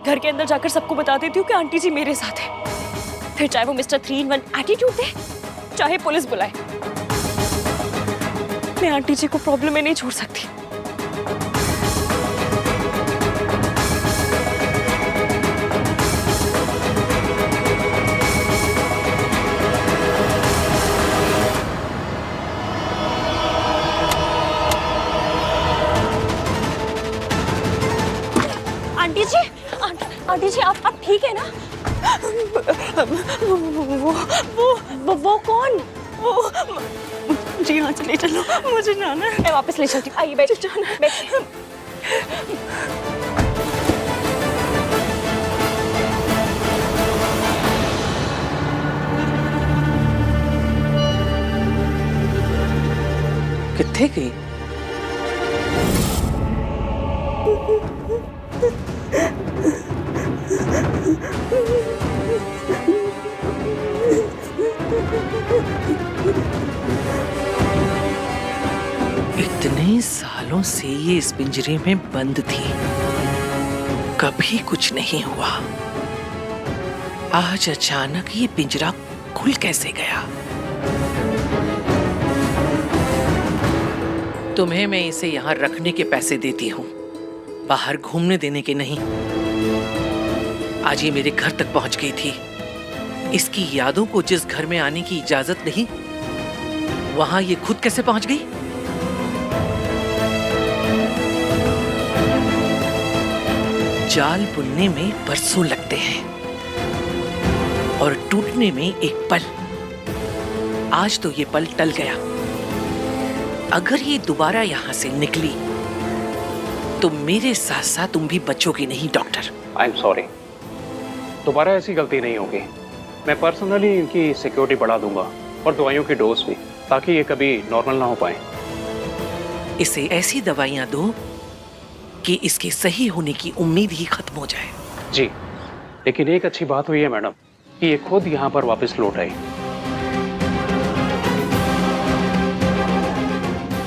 घर के अंदर जाकर सबको बता देती हूँ कि आंटी जी मेरे साथ है। फिर चाहे वो मिस्टर 3 in 1 एटीट्यूड दे, चाहे पुलिस बुलाए, मैं आंटी जी को प्रॉब्लम में नहीं छोड़ सकती। आंटी जी आप ठीक है ना? वो कौन? जी यहाँ से ले चलो, मुझे जाना है। मैं वापस ले चलती हूँ। आइए बैठ, जाना है। बैठ। कित्थे गई? इतने सालों से ये इस पिंजरे में बंद थी, कभी कुछ नहीं हुआ। आज अचानक ये पिंजरा खुल कैसे गया? तुम्हें मैं इसे यहाँ रखने के पैसे देती हूँ, बाहर घूमने देने के नहीं। आज ये मेरे घर तक पहुंच गई थी। इसकी यादों को जिस घर में आने की इजाजत नहीं, वहां ये खुद कैसे पहुंच गई? जाल बुनने में बरसों लगते हैं और टूटने में एक पल। आज तो ये पल टल गया। अगर ये दोबारा यहां से निकली तो मेरे साथ साथ तुम भी बचोगे नहीं डॉक्टर। आई एम सॉरी, दोबारा ऐसी गलती नहीं होगी। मैं पर्सनली इनकी सिक्योरिटी बढ़ा दूंगा और दवाइयों की डोज भी, ताकि ये कभी नॉर्मल ना हो पाए। इसे ऐसी दवाइयां दो कि इसके सही होने की उम्मीद ही खत्म हो जाए। जी, लेकिन एक अच्छी बात हुई है मैडम कि ये खुद यहाँ पर वापस लौट आई।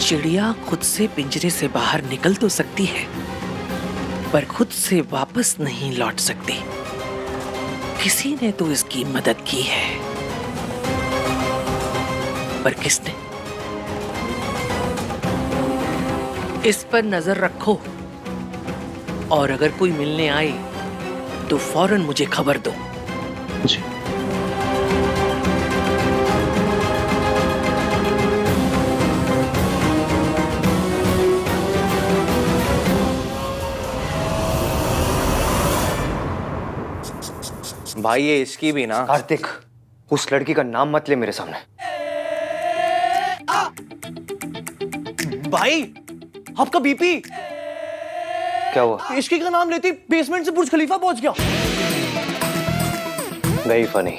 चिड़िया खुद से पिंजरे से बाहर निकल तो सकती है, पर खुद से वापस नहीं लौट सकती। किसी ने तो इसकी मदद की है, पर किसने? इस पर नजर रखो और अगर कोई मिलने आए तो फौरन मुझे खबर दो। जी। भाई ये इसकी भी ना। कार्तिक, उस लड़की का नाम मत ले मेरे सामने। भाई आपका बीपी क्या हुआ? इसकी का नाम लेती बेसमेंट से बुर्ज खलीफा पहुंच गया। नहीं फनी।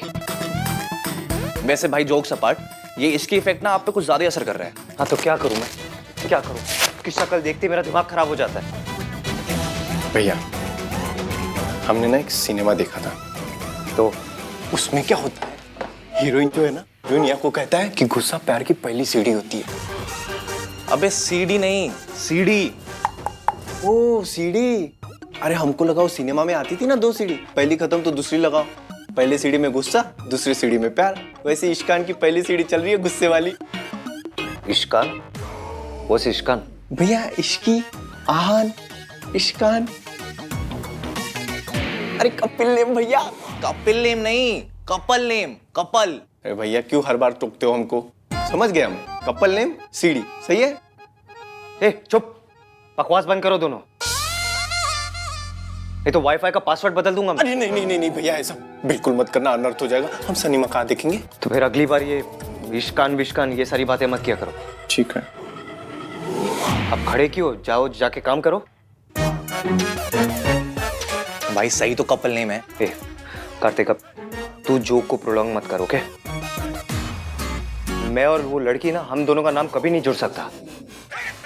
वैसे भाई जोक्स अपार्ट, ये इसकी इफेक्ट ना आप पे कुछ ज्यादा असर कर रहा है। हाँ तो क्या करूं मैं? क्या करूं? उसकी शक्ल देखते मेरा दिमाग खराब हो जाता है। भैया, हमने ना एक सिनेमा देखा था, तो उसमें क्या होता है, हीरोइन जो है ना, दुनिया को कहता है कि गुस्सा प्यार की पहली सीढ़ी होती है। अबे सीडी नहीं, सीडी। ओ सीढ़ी। अरे हमको लगा वो सिनेमा में आती थी ना 2 सीढ़ी, पहली खत्म तो दूसरी लगाओ। पहली सीढ़ी में गुस्सा, दूसरी सीढ़ी में प्यार। वैसे इश्कान की पहली सीढ़ी चल रही है गुस्से वाली। इश्कान? वो से इश्कान? भैया इश्की, आहान, इश्कान। अरे कपिल नेम भैया, कपिल नेम नहीं, कपल नेम, कपल। अरे भैया क्यों हर बार टोकते हो हमको? समझ गए हम, कपल नेम सीढ़ी, सही है? ए चुप, बकवास बंद करो दोनों। ये तो वाईफाई का पासवर्ड बदल दूंगा मैं। अरे नहीं नहीं नहीं नहीं भैया, ऐसा बिल्कुल मत करना, अनर्थ हो जाएगा। हम सिनेमा कहाँ देखेंगे? तो फिर अगली बार ये इश्कान विश्कान ये सारी बातें मत किया करो। ठीक है। अब खड़े क्यों? जाओ जाके काम करो। भाई सही तो कपल नेम है। ए कार्तिक, अब तू जोक को प्रोलॉन्ग मत करो, ओके? मैं और वो लड़की ना, हम दोनों का नाम कभी नहीं जुड़ सकता।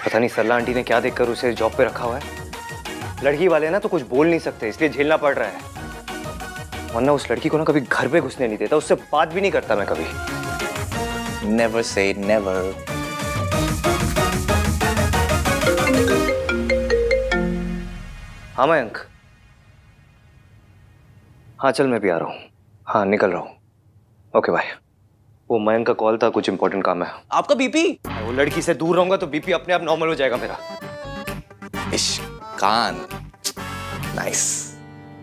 पता नहीं सरला आंटी ने क्या देखकर उसे जॉब पे रखा हुआ है। लड़की वाले ना तो कुछ बोल नहीं सकते, इसलिए झेलना पड़ रहा है। वरना उस लड़की को ना कभी घर पे घुसने नहीं देता, उससे बात भी नहीं करता मैं कभी। Never say never. हाँ मयंक, हाँ चल, मैं भी आ रहा हूँ। हाँ निकल रहा हूँ। Okay bye. वो मयंक का कॉल था, कुछ इंपॉर्टेंट काम है। आपका बीपी? वो लड़की से दूर रहूंगा तो बीपी अपने आप नॉर्मल हो जाएगा मेरा। इश्कान, नाइस।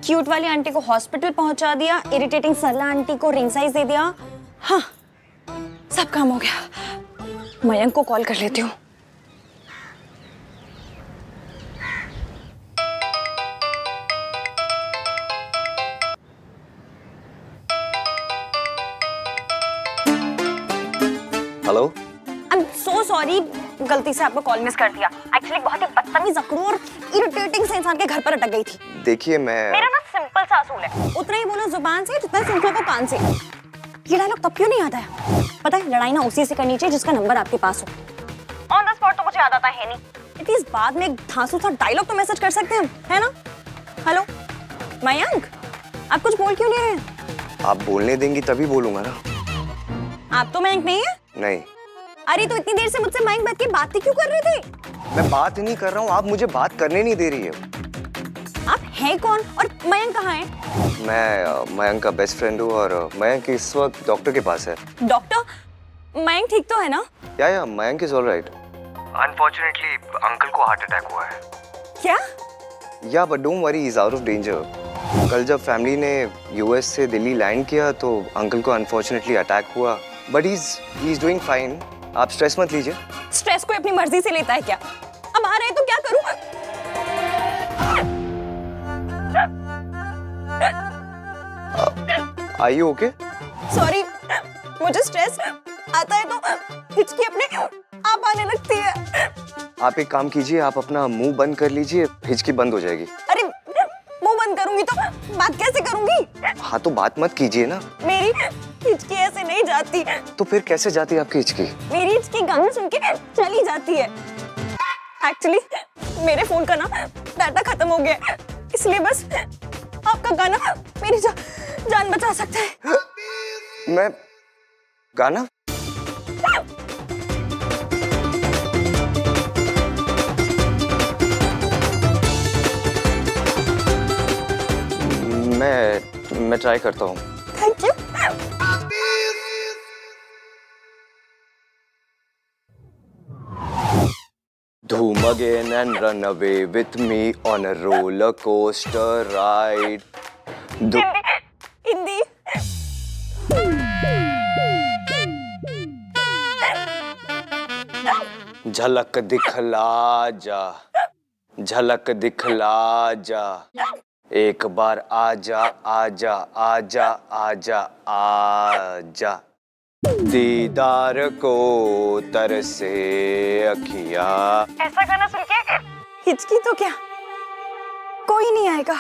क्यूट वाली आंटी को हॉस्पिटल पहुंचा दिया, इरिटेटिंग सरला आंटी को रिंग साइज दे दिया। हाँ, सब काम हो गया। मयंक को कॉल कर लेती हूँ। Hello. I am so sorry, गलती से आपको कॉल मिस कर दिया। एक्चुअली बहुत ही बदतमीज, अकड़ू और इरिटेटिंग से इंसान के घर पर अटक गई थी। देखिए मेरा ना सिंपल सा असूल है, उतना ही बोलो जुबान से जितना सिंपल को कान से। ये डायलॉग तब क्यों नहीं आता है? पता है, लड़ाई ना उसी से करनी चाहिए जिसका नंबर आपके पास हो। ऑन द स्पॉट तो मुझे याद आता है नहीं, एटलीस्ट बाद में एक धांसू सा डायलॉग तो मैसेज कर सकते हैं, है ना? हेलो मयंक, आप कुछ बोल क्यों नहीं रहे? आप बोलने देंगी तभी बोलूंगा ना। आप तो मयंक नहीं है। नहीं। अरे तो इतनी देर से मुझसे मयंक बात की बात ही क्यों कर रहे थे? मैं बात नहीं कर रहा हूँ, आप मुझे बात करने नहीं दे रही है। आप हैं कौन और मयंक कहाँ है? मैं मयंक का बेस्ट फ्रेंड हूँ और मयंक इस वक्त डॉक्टर के पास है। डॉक्टर? मयंक ठीक तो है ना? या Mayank is alright. Unfortunately uncle को हार्ट अटैक हुआ है। क्या? या but don't worry, is out of danger. कल जब फैमिली ने यूएस से दिल्ली लैंड किया तो अंकल को अनफॉर्चुनेटली अटैक हुआ, but he is doing fine. आप स्ट्रेस मत लीजिए। स्ट्रेस कोई अपनी मर्जी से लेता है क्या? अब आ रहे हैं तो क्या करूं? Are you okay? सॉरी, मुझे स्ट्रेस आता है तो हिचकी अपने आप आने लगती है। आप एक काम कीजिए, आप अपना मुंह बंद कर लीजिए, हिचकी बंद हो जाएगी। अरे मुंह बंद करूंगी तो बात कैसे करूंगी? हाँ तो बात मत कीजिए ना। मेरी हिचकी ऐसे नहीं जाती। तो फिर कैसे जाती है आपकी हिचकी? मेरी हिचकी गाना सुन के चली जाती है। एक्चुअली मेरे फोन का ना डाटा खत्म हो गया है, इसलिए बस आपका गाना मेरी जान बचा सकता है। मैं गाना? मैं ट्राई करता हूँ। Thank you. Zoom again and run away with me on a roller coaster ride. Hindi. झलक दिखला जा, झलक दिखला जा, एक बार आजा आजा आजा आजा आजा, दीदार को तरसे अखिया। ऐसा गाना सुन के हिचकी तो क्या कोई नहीं आएगा।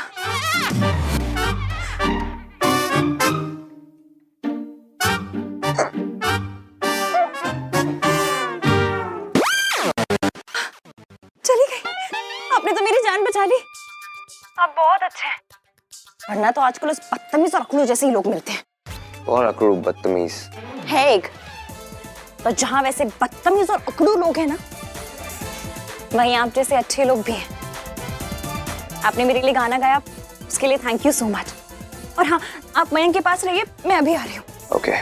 चली गई, आपने तो मेरी जान बचा ली। आप बहुत अच्छे हैं, वरना तो आजकल उस बदतमीज और अकड़ू जैसे ही लोग मिलते हैं। कौन अकड़ू बदतमीज है एक, पर जहां वैसे बदतमीज और अकड़ू लोग हैं ना, वहीं आप जैसे अच्छे लोग भी हैं। आपने मेरे लिए गाना गाया, उसके लिए थैंक यू सो मच। और हाँ, आप मयंक के पास रहिए, मैं अभी आ रही हूँ। ओके।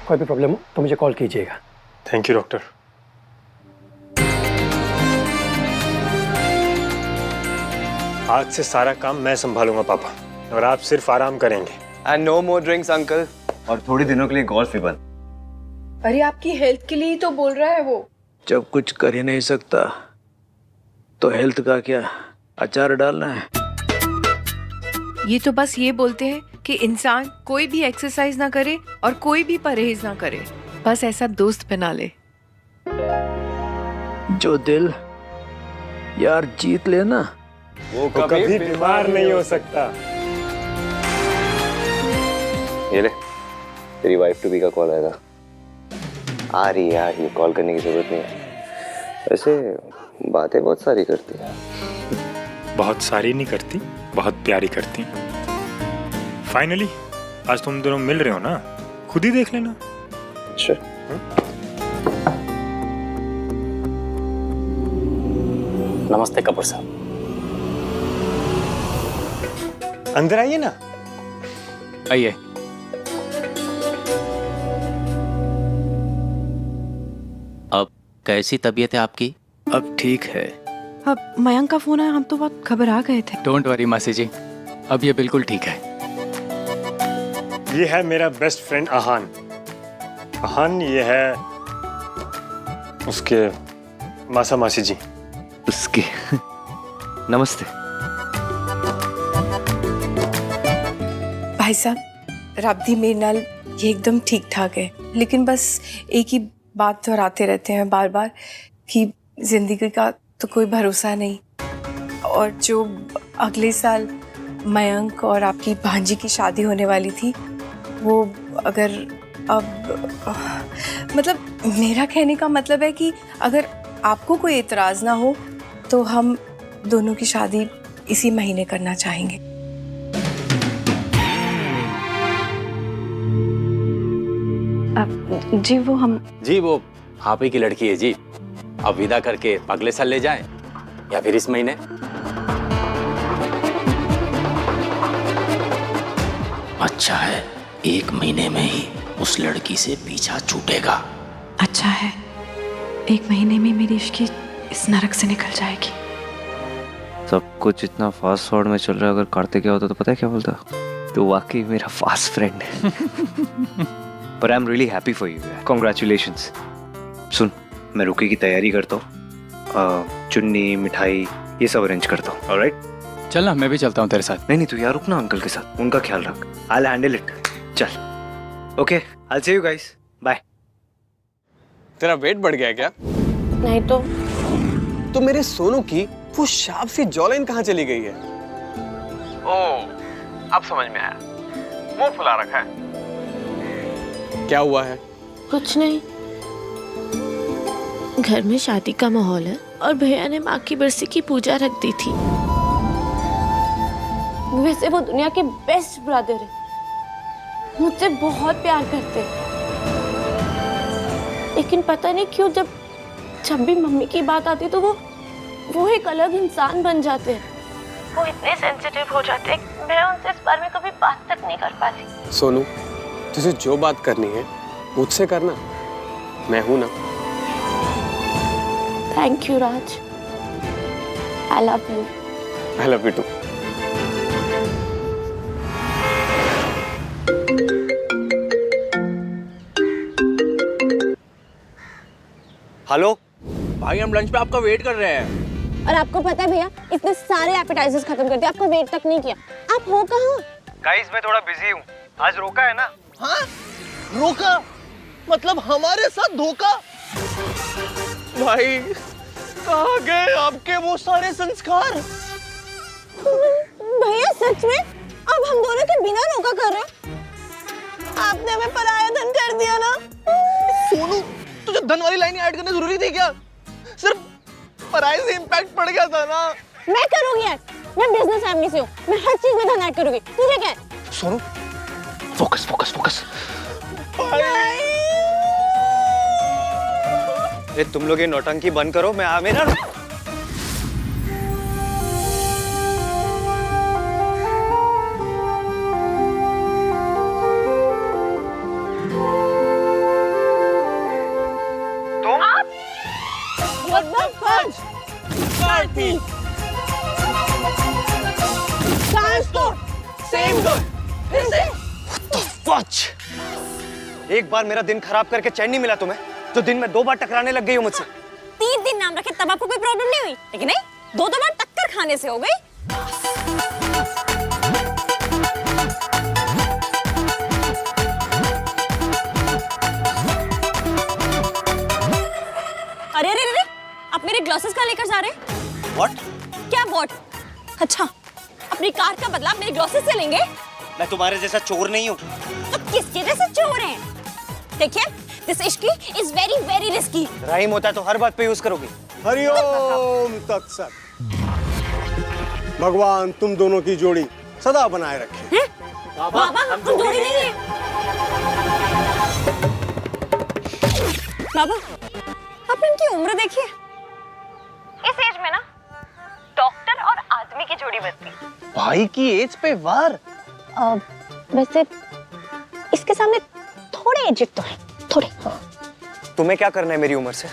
कोई भी प्रॉब्लम हो तो मुझे कॉल कीजिएगा। Thank you doctor. आज से सारा काम मैं संभालूंगा पापा, और आप सिर्फ आराम करेंगे। And no more drinks uncle, और थोड़े दिनों के लिए गोल्फ भी बंद। अरे आपकी हेल्थ के लिए ही तो बोल रहा है वो। जब कुछ कर ही नहीं सकता तो हेल्थ का क्या अचार डालना है? ये तो बस ये बोलते हैं कि इंसान कोई भी एक्सरसाइज ना करे और कोई भी परहेज ना करे, बस ऐसा दोस्त बना ले जो दिल यार जीत लेना वो कभी बीमार नहीं हो सकता। ये ले, तेरी वाइफ टू बी का कॉल आएगा। आ रही यार, ये कॉल करने की जरूरत नहीं है। वैसे बातें बहुत सारी करती है। बहुत सारी नहीं करती, बहुत प्यारी करती। फाइनली आज तुम दोनों मिल रहे हो ना, खुद ही देख लेना। Sure. नमस्ते कपूर साहब। अंदर आइए ना। आइए। अब कैसी तबीयत है आपकी? अब ठीक है। अब मयंक का फोन आया, हम तो बहुत घबरा गए थे। डोंट वरी मासी जी, अब ये बिल्कुल ठीक है। ये है मेरा बेस्ट फ्रेंड आहान। आहान ये है उसके मासा मासी जी। उसके नमस्ते। भाई साहब, राबदी मेरे नाल ये एकदम ठीक ठाक है, लेकिन बस एक ही बात दोहराते रहते हैं बार बार कि जिंदगी का तो कोई भरोसा नहीं। और जो अगले साल मयंक और आपकी भांजी की शादी होने वाली थी, वो अगर अब मतलब मेरा कहने का मतलब है कि अगर आपको कोई एतराज़ ना हो तो हम दोनों की शादी इसी महीने करना चाहेंगे। अब जी वो आप ही की लड़की है जी। अब विदा करके अगले साल ले जाएं या फिर इस महीने? अच्छा है, 1 महीने में ही उस लड़की से पीछा छूटेगा। अच्छा है, 1 महीने में मेरी इश्क की इस नरक से निकल जाएगी। सब कुछ इतना फास्ट फॉरवर्ड में चल रहा है, अगर कार्तिक होता तो पता है क्या बोलता? तो वाकई मेरा फास्ट फ्रेंड है। पर I am really happy for you. Congratulations. सुन, मैं रुकी की तैयारी करता हूँ, चुन्नी मिठाई ये सब अरेंज करता हूँ। ऑलराइट? चल ना, मैं भी चलता हूँ तेरे साथ। नहीं तू यार रुक ना, अंकल के साथ, उनका ख्याल रख। I will handle it. चल okay, I will see you guys, bye. तेरा वेट बढ़ गया क्या? नहीं तो मेरे सोनू की वो शार्प सी जॉलाइन कहाँ चली गई है? अब समझ में आया, मुंह फुला रखा है। क्या हुआ है? कुछ नहीं, घर में शादी का माहौल है और भैया ने माँ की बरसी की पूजा रख दी थी। वैसे वो दुनिया के बेस्ट ब्रदर है, मुझसे बहुत प्यार करते हैं, लेकिन पता नहीं क्यों जब भी मम्मी की बात आती तो वो एक अलग इंसान बन जाते हैं। वो इतने सेंसिटिव हो जाते हैं, मैं उनसे इस बारे में कभी बात तक नहीं कर पाती। सोनू, तुझे जो बात करनी है मुझसे करना, मैं हूं ना। Thank you Raj, I love you. I love you too. Hello भाई, हम लंच पे आपका वेट कर रहे हैं। और आपको पता है भैया, इतने सारे एपेटाइजर्स खत्म कर दिए, आपका वेट तक नहीं किया। आप हो कहाँ? गाइस मैं थोड़ा बिजी हूँ, आज रोका है ना। हाँ? रोका? मतलब हमारे साथ धोखा? भाई कहाँ गए आपके वो सारे संस्कार? भैया सच में अब हम दोनों के बिना रोका कर रहे हैं? आपने हमें पराया धन कर दिया ना। सोनू, तुझे धन वाली लाइन ऐड करनी जरूरी थी क्या? सिर्फ पराये से इम्पैक्ट पड़ गया था ना। मैं करूंगी ऐड, मैं बिजनेस फैमिली से हूँ, मैं हर चीज में धन ऐड करूंगी। तुझे क्या है? Sonu, focus focus focus. ये तुम लोग ये नौटंकी बंद करो, मैं आ मेरा। एक बार मेरा दिन खराब करके चैन नहीं मिला तुम्हें, तो दिन में 2 बार टकराने लग गई हो मुझसे। 3 दिन नाम रखे तब आपको कोई प्रॉब्लम नहीं हुई, लेकिन नहीं 2 बार टक्कर खाने से हो गई। अरे अरे अरे, आप मेरे ग्लासेस कहाँ लेकर जा रहे हैं? What? क्या व्हाट? अच्छा, अपनी कार का बदला मेरे ग्लासेस से लेंगे? मैं तुम्हारे जैसा चोर नहीं हूँ। तो किसके जैसे चोर हैं? देखिए, this Ishki is very very risky. Rhyme होता है तो हर बात पे यूज करोगी। हरिओम तत्सत। भगवान तुम दोनों की जोड़ी सदा बनाए रखे। बाबा, हम जोड़ी नहीं है। बाबा, आपने इनकी उम्र देखी है? इस एज में ना डॉक्टर और आदमी की जोड़ी बनती। भाई की एज पे वार। वैसे इसके सामने थोड़े एजिड तो है, थोड़े। तुम्हें क्या करना है मेरी उम्र से?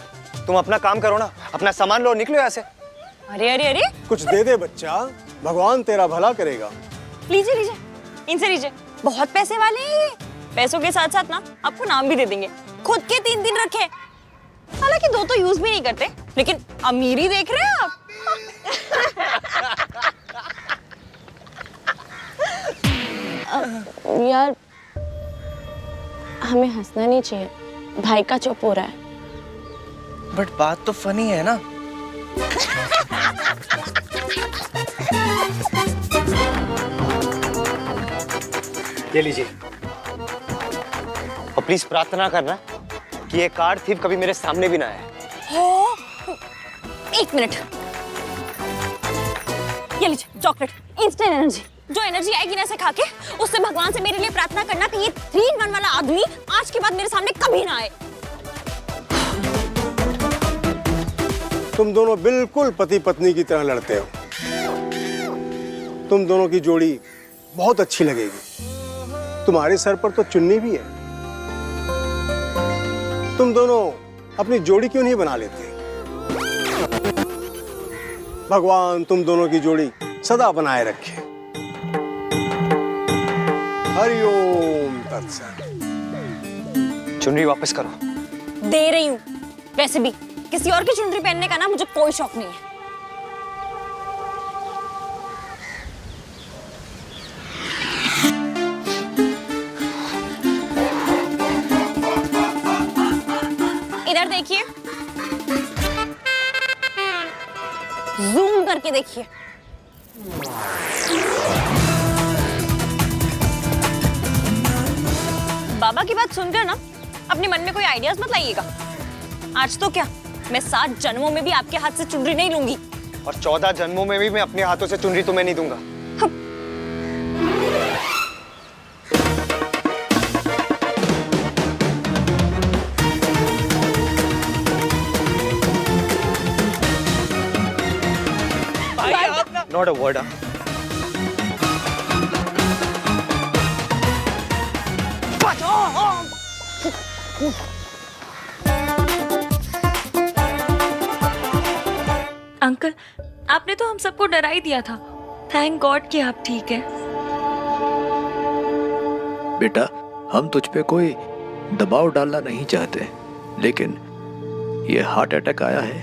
तुम अपना काम करो ना, अपना सामान लो, निकलो यहाँ से। अरे अरे अरे, कुछ दे दे बच्चा, भगवान तेरा भला करेगा। लीजिए लीजिए, इनसे लीजिए, बहुत पैसे वाले हैं ये। पैसों के साथ साथ ना आपको नाम भी दे देंगे। खुद के 3 रखे, हालांकि 2 तो यूज भी नहीं करते, लेकिन अमीरी देख रहे हैं आप। यार हमें हंसना नहीं चाहिए, भाई का चुप हो रहा है। बट बात तो फनी है ना। ये लीजिए। और प्लीज प्रार्थना करना कि ये कार थीफ कभी मेरे सामने भी ना आए। हो, 1 मिनट, ये लीजिए चॉकलेट, इंस्टेंट एनर्जी। जो एनर्जी आएगी ना इसे खा के, उससे भगवान से मेरे लिए प्रार्थना करना कि ये 3-in-1 वाला आदमी आज के बाद मेरे सामने कभी ना आए। तुम दोनों बिल्कुल पति पत्नी की तरह लड़ते हो। तुम दोनों की जोड़ी बहुत अच्छी लगेगी। तुम्हारे सर पर तो चुन्नी भी है। तुम दोनों अपनी जोड़ी क्यों नहीं बना लेते? भगवान तुम दोनों की जोड़ी सदा बनाए रखे। हरिओम तत्सत। चुनरी वापस करो। दे रही हूँ। वैसे भी किसी और की चुनरी पहनने का ना मुझे कोई शौक नहीं है। इधर देखिए, जूम करके देखिए। बाबा की बात सुनकर ना अपने मन में कोई आइडियाज मत लाइएगा। आज तो क्या, मैं 7 जन्मों में भी आपके हाथ से चुनरी नहीं लूंगी। और 14 जन्मों में भी मैं अपने हाथों से चुनरी तुम्हें नहीं दूंगा। Not a word. अंकल, आपने तो हम सबको डरा ही दिया था। थैंक गॉड कि आप ठीक हैं। बेटा, हम तुझ पे कोई दबाव डालना नहीं चाहते, लेकिन ये हार्ट अटैक आया है।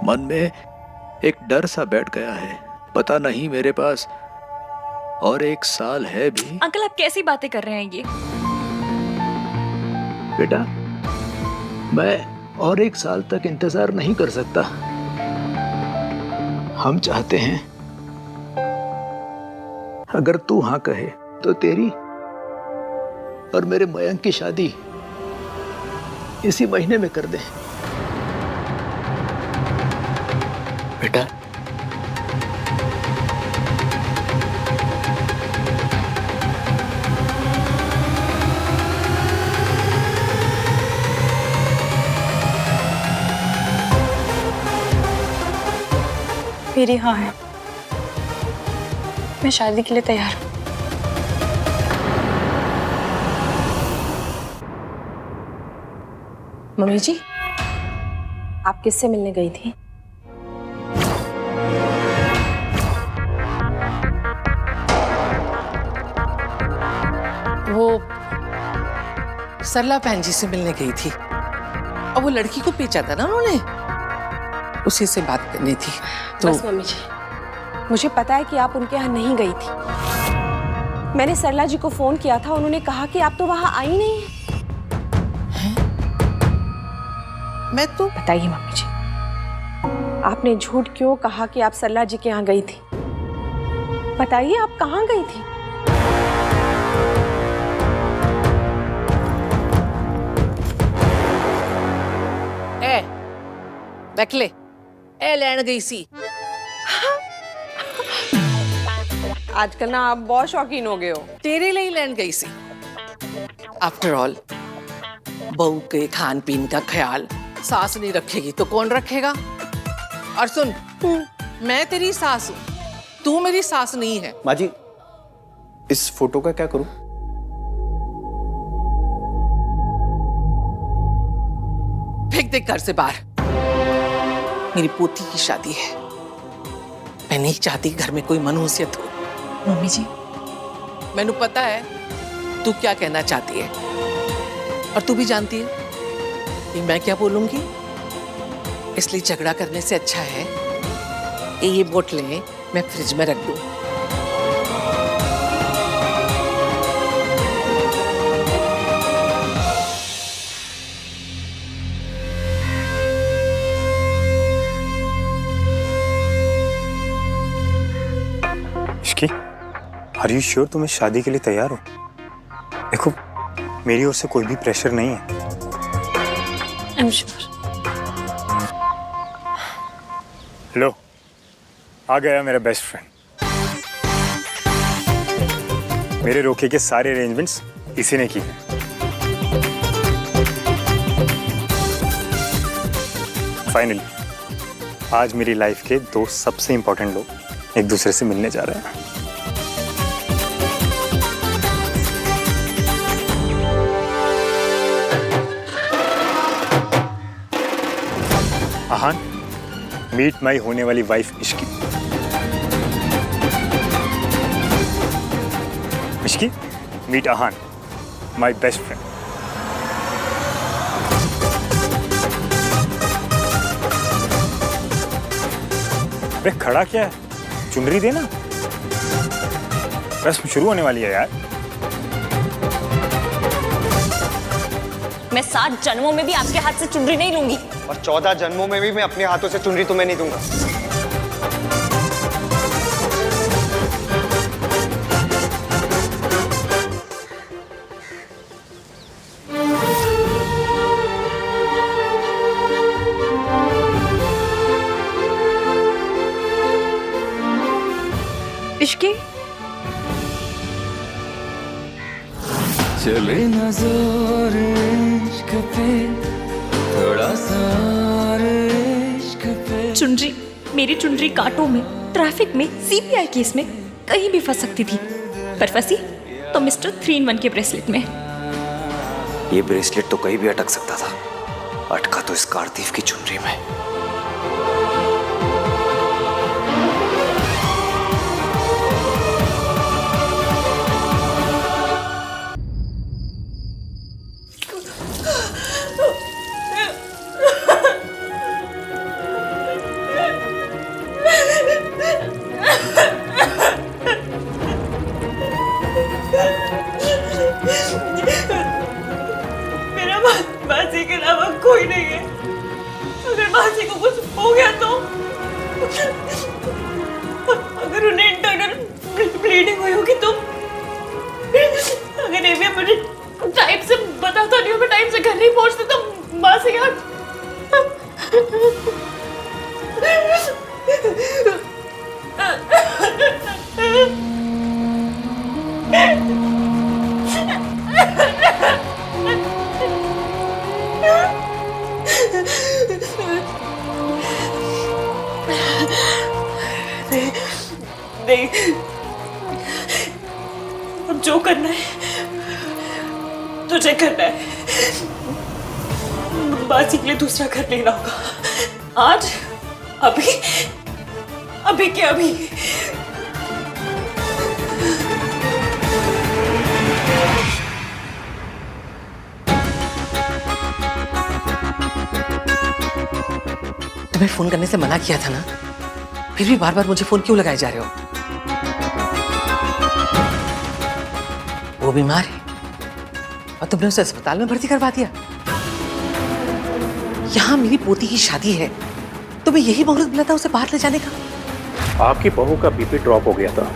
मन में एक डर सा बैठ गया है। पता नहीं मेरे पास और 1 साल है भी। अंकल, आप कैसी बातें कर रहे हैं ये? बेटा, मैं और 1 साल तक इंतजार नहीं कर सकता। हम चाहते हैं अगर तू हाँ कहे तो तेरी और मेरे मयंक की शादी इसी महीने में कर दे। बेटा, मेरी हाँ है। मैं शादी के लिए तैयार हूँ। मम्मी जी, आप किससे मिलने गई थी? वो सरला बहन जी से मिलने गई थी, और वो लड़की को बेचा था ना उन्होंने, उसी से बात करनी थी। तो बस मम्मी जी, मुझे पता है कि आप उनके यहाँ नहीं गई थी। मैंने सरला जी को फोन किया था, उन्होंने कहा कि आप तो वहां आई नहीं हैं। मैं तो बताइए मम्मी जी, आपने झूठ क्यों कहा कि आप सरला जी के यहाँ गई थी? बताइए, आप कहाँ गई थी? देख ले, ए लैन गई सी। आजकल ना आप बहुत शौकीन हो गए हो। तेरे लिए लैन गई सी। आफ्टर ऑल, बहू के खान पीन का ख्याल सास नहीं रखेगी तो कौन रखेगा? और सुन, मैं तेरी सास हूँ, तू मेरी सास नहीं है। माँ जी, इस फोटो का क्या करूं? फेंक दे घर से बाहर। मेरी पोती की शादी है, मैं नहीं चाहती घर में कोई मनहूसियत हो। मम्मी जी, मैंने पता है तू क्या कहना चाहती है, और तू भी जानती है कि मैं क्या बोलूंगी। इसलिए झगड़ा करने से अच्छा है कि ये बोतलें मैं फ्रिज में रख दूं। इश्की, आर यू श्योर तुम इस शादी के लिए तैयार हो? देखो, मेरी ओर से कोई भी प्रेशर नहीं है। I am sure. लो, आ गया मेरा बेस्ट फ्रेंड। मेरे रोके के सारे अरेंजमेंट्स इसी ने किए। फाइनली आज मेरी लाइफ के दो सबसे इंपॉर्टेंट लोग एक दूसरे से मिलने जा रहे हैं। आहान, मीट माई होने वाली wife Ishki. Ishki, meet Aahan, my best friend. अरे खड़ा क्या है, चुनरी देना। रस्म शुरू होने वाली है यार। मैं 7 जन्मों में भी आपके हाथ से चुनरी नहीं लूंगी। और 14 जन्मों में भी मैं अपने हाथों से चुनरी तुम्हें नहीं दूंगा। इश्की, चले ना जोर इश्क पे, थोड़ा सा इश्क पे। चुनरी, मेरी चुनरी कांटों में, ट्रैफिक में, सीबीआई केस में कहीं भी फंस सकती थी, पर फंसी तो मिस्टर 3-in-1 के ब्रेसलेट में। ये ब्रेसलेट तो कहीं भी अटक सकता था, अटका तो इस कारतीफ की चुनरी में। मेरा बासी के अलावा कोई नहीं है। अगर बासी को कुछ हो गया तो, अगर उन्हें इंटरनल ब्लीडिंग हुई होगी तो, अगर एविया मुझे टाइम से बताता नहीं हो, मैं टाइम से घर नहीं पहुंचती तो बासी यार। नहीं, अब जो करना है तुझे करना है। बासी के लिए दूसरा घर लेना होगा आज, अभी, अभी के अभी। तुम्हें फोन करने से मना किया था ना, फिर भी बार बार मुझे फोन क्यों लगाए जा रहे हो? वो बीमार है और तुमने उसे अस्पताल में भर्ती करवा दिया। यहाँ मेरी पोती की शादी है, तुम्हें यही मुहूर्त मिला था उसे बाहर ले जाने का। आपकी बहू का बीपी ड्रॉप हो गया था,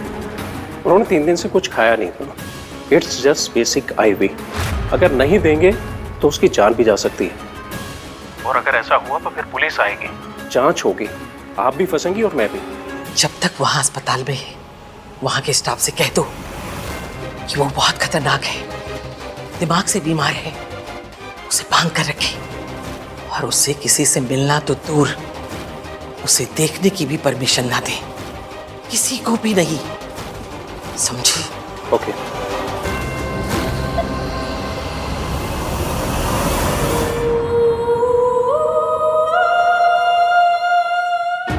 उन्होंने 3 दिन से कुछ खाया नहीं था। It's just basic IV। अगर नहीं देंगे तो उसकी जान भी जा सकती है, और अगर ऐसा हुआ तो फिर पुलिस आएगी, जांच होगी, आप भी फंसेंगी और मैं भी। जब तक वहां अस्पताल में है, वहां के स्टाफ से कह दो कि वो बहुत खतरनाक है, दिमाग से बीमार है, उसे बांध कर रखे, और उससे किसी से मिलना तो दूर, उसे देखने की भी परमिशन ना दें, किसी को भी नहीं, समझी? ओके।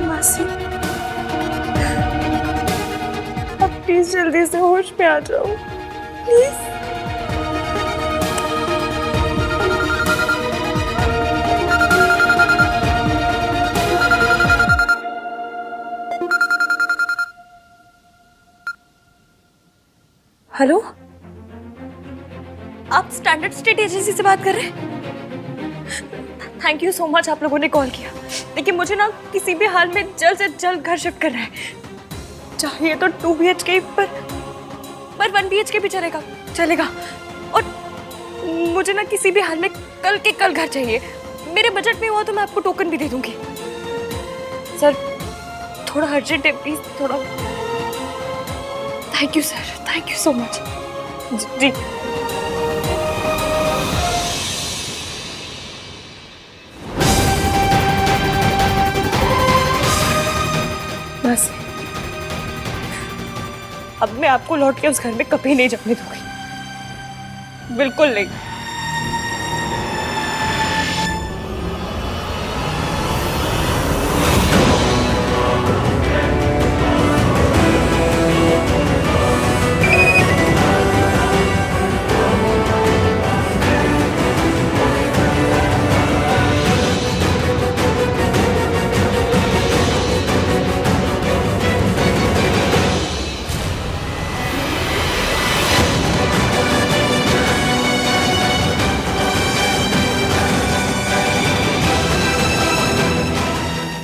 मासी, अब प्लीज जल्दी से होश में आ जाओ, प्लीज। हेलो, आप स्टैंडर्ड स्टेट एजेंसी से बात कर रहे हैं? थैंक यू सो मच, आप लोगों ने कॉल किया। लेकिन मुझे ना किसी भी हाल में जल्द से जल्द घर शिफ्ट करना है। चाहिए तो 2 BHK पर 1 BHK भी चलेगा। और मुझे ना किसी भी हाल में कल के कल घर चाहिए। मेरे बजट में हुआ तो मैं आपको टोकन भी दे दूंगी। सर, थोड़ा अर्जेंट है, प्लीज थोड़ा। Thank you sir, thank you so much. जी। बस अब मैं आपको लौट के उस घर में कभी नहीं जाने दूंगी, बिल्कुल नहीं।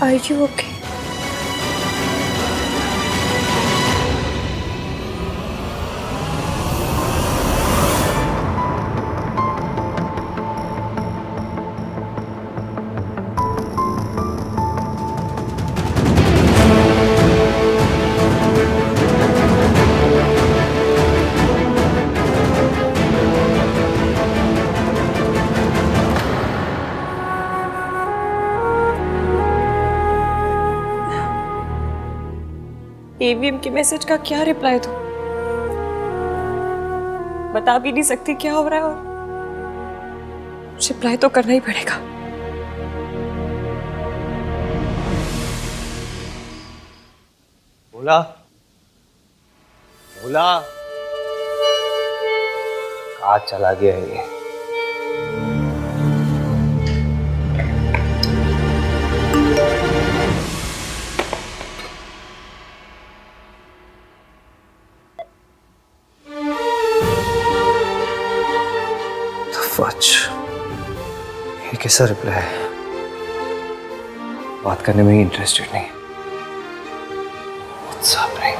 Are you okay? AVM के मैसेज का क्या रिप्लाई दूं? बता भी नहीं सकती क्या हो रहा है, और रिप्लाई तो करना ही पड़ेगा। भोला, भोला, कहाँ चला गया ये? ये कैसा रिप्लाई है? बात करने में ही इंटरेस्टेड नहीं। व्हाट्सएप नहीं।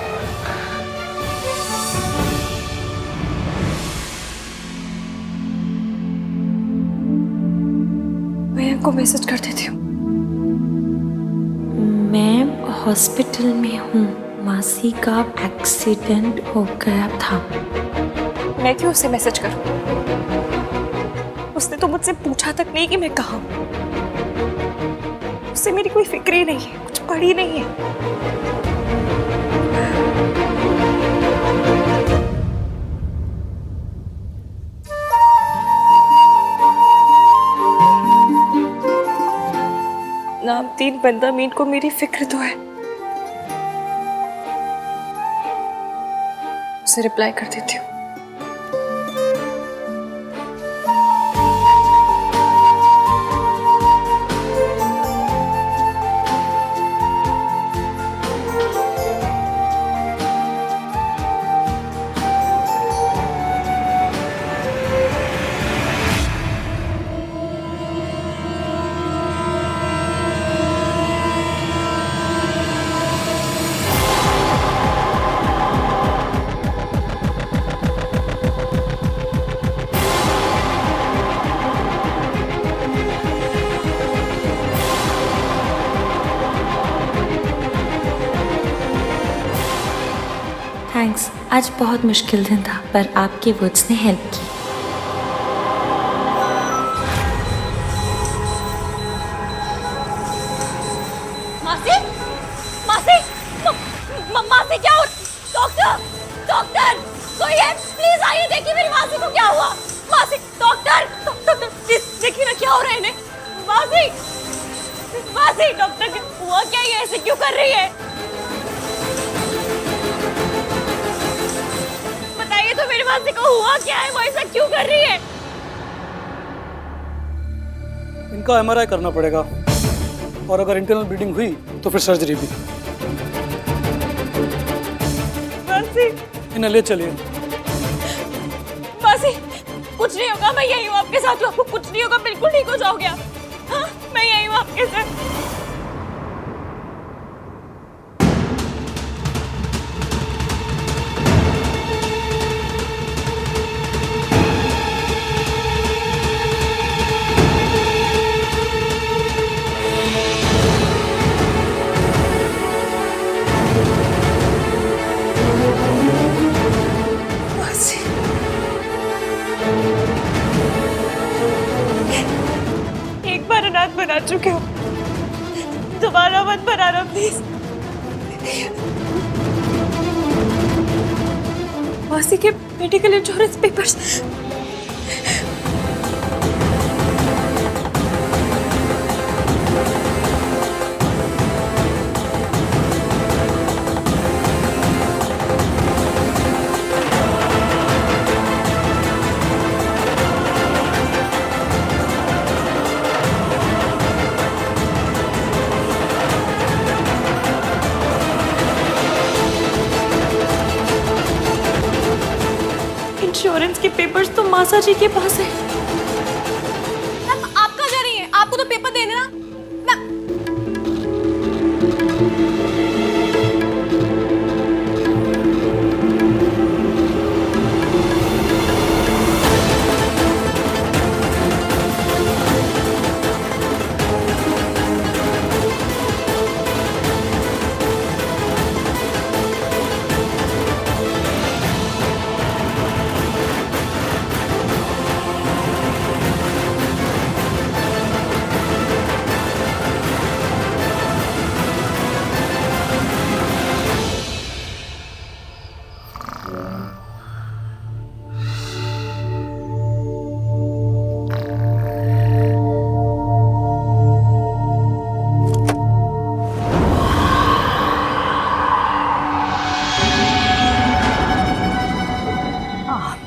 मैं इनको मैसेज कर देती हूँ। मैं हॉस्पिटल में हूँ, मासी का एक्सीडेंट हो गया था। मैं क्यों उसे मैसेज करूँ? उसने तो मुझसे पूछा तक नहीं कि मैं कहाँ हूँ। उससे मेरी कोई फिक्र ही नहीं है, कुछ पड़ी नहीं है। नामतीन बंदा मीन को मेरी फिक्र तो है। उसे रिप्लाई कर देती हूँ। थैंक्स, आज बहुत मुश्किल दिन था पर आपके वर्ड्स ने हेल्प की। मासी, आइए, प्लीज आइए, देखिए मेरी मासी को क्या हुआ। मासी, डॉक्टर डॉक्टर प्लीज देखिए ना क्या हो रहा है इन्हें। मासी मासी, डॉक्टर हुआ क्या, ये ऐसे क्यों कर रही है? बताइए तो मेरी मासी को हुआ क्या है, वो ऐसा क्यों कर रही है? इनका MRI करना पड़ेगा और अगर इंटरनल ब्लीडिंग हुई तो फिर सर्जरी भी। मासी, इन्हें ले चलिए। मासी, कुछ नहीं होगा, मैं यही हूँ आपके साथ, आपको कुछ नहीं होगा, बिल्कुल ठीक हो जाओगे आप। हाँ, मैं यही हूँ आपके साथ। एक बार अनाथ बना चुके हो, दोबारा मत बनाना प्लीज। मासी के मेडिकल इंश्योरेंस पेपर्स। इंश्योरेंस के पेपर्स तो मासा जी के पास है। आप कहाँ जा रही हैं? आपको तो पेपर देने ना।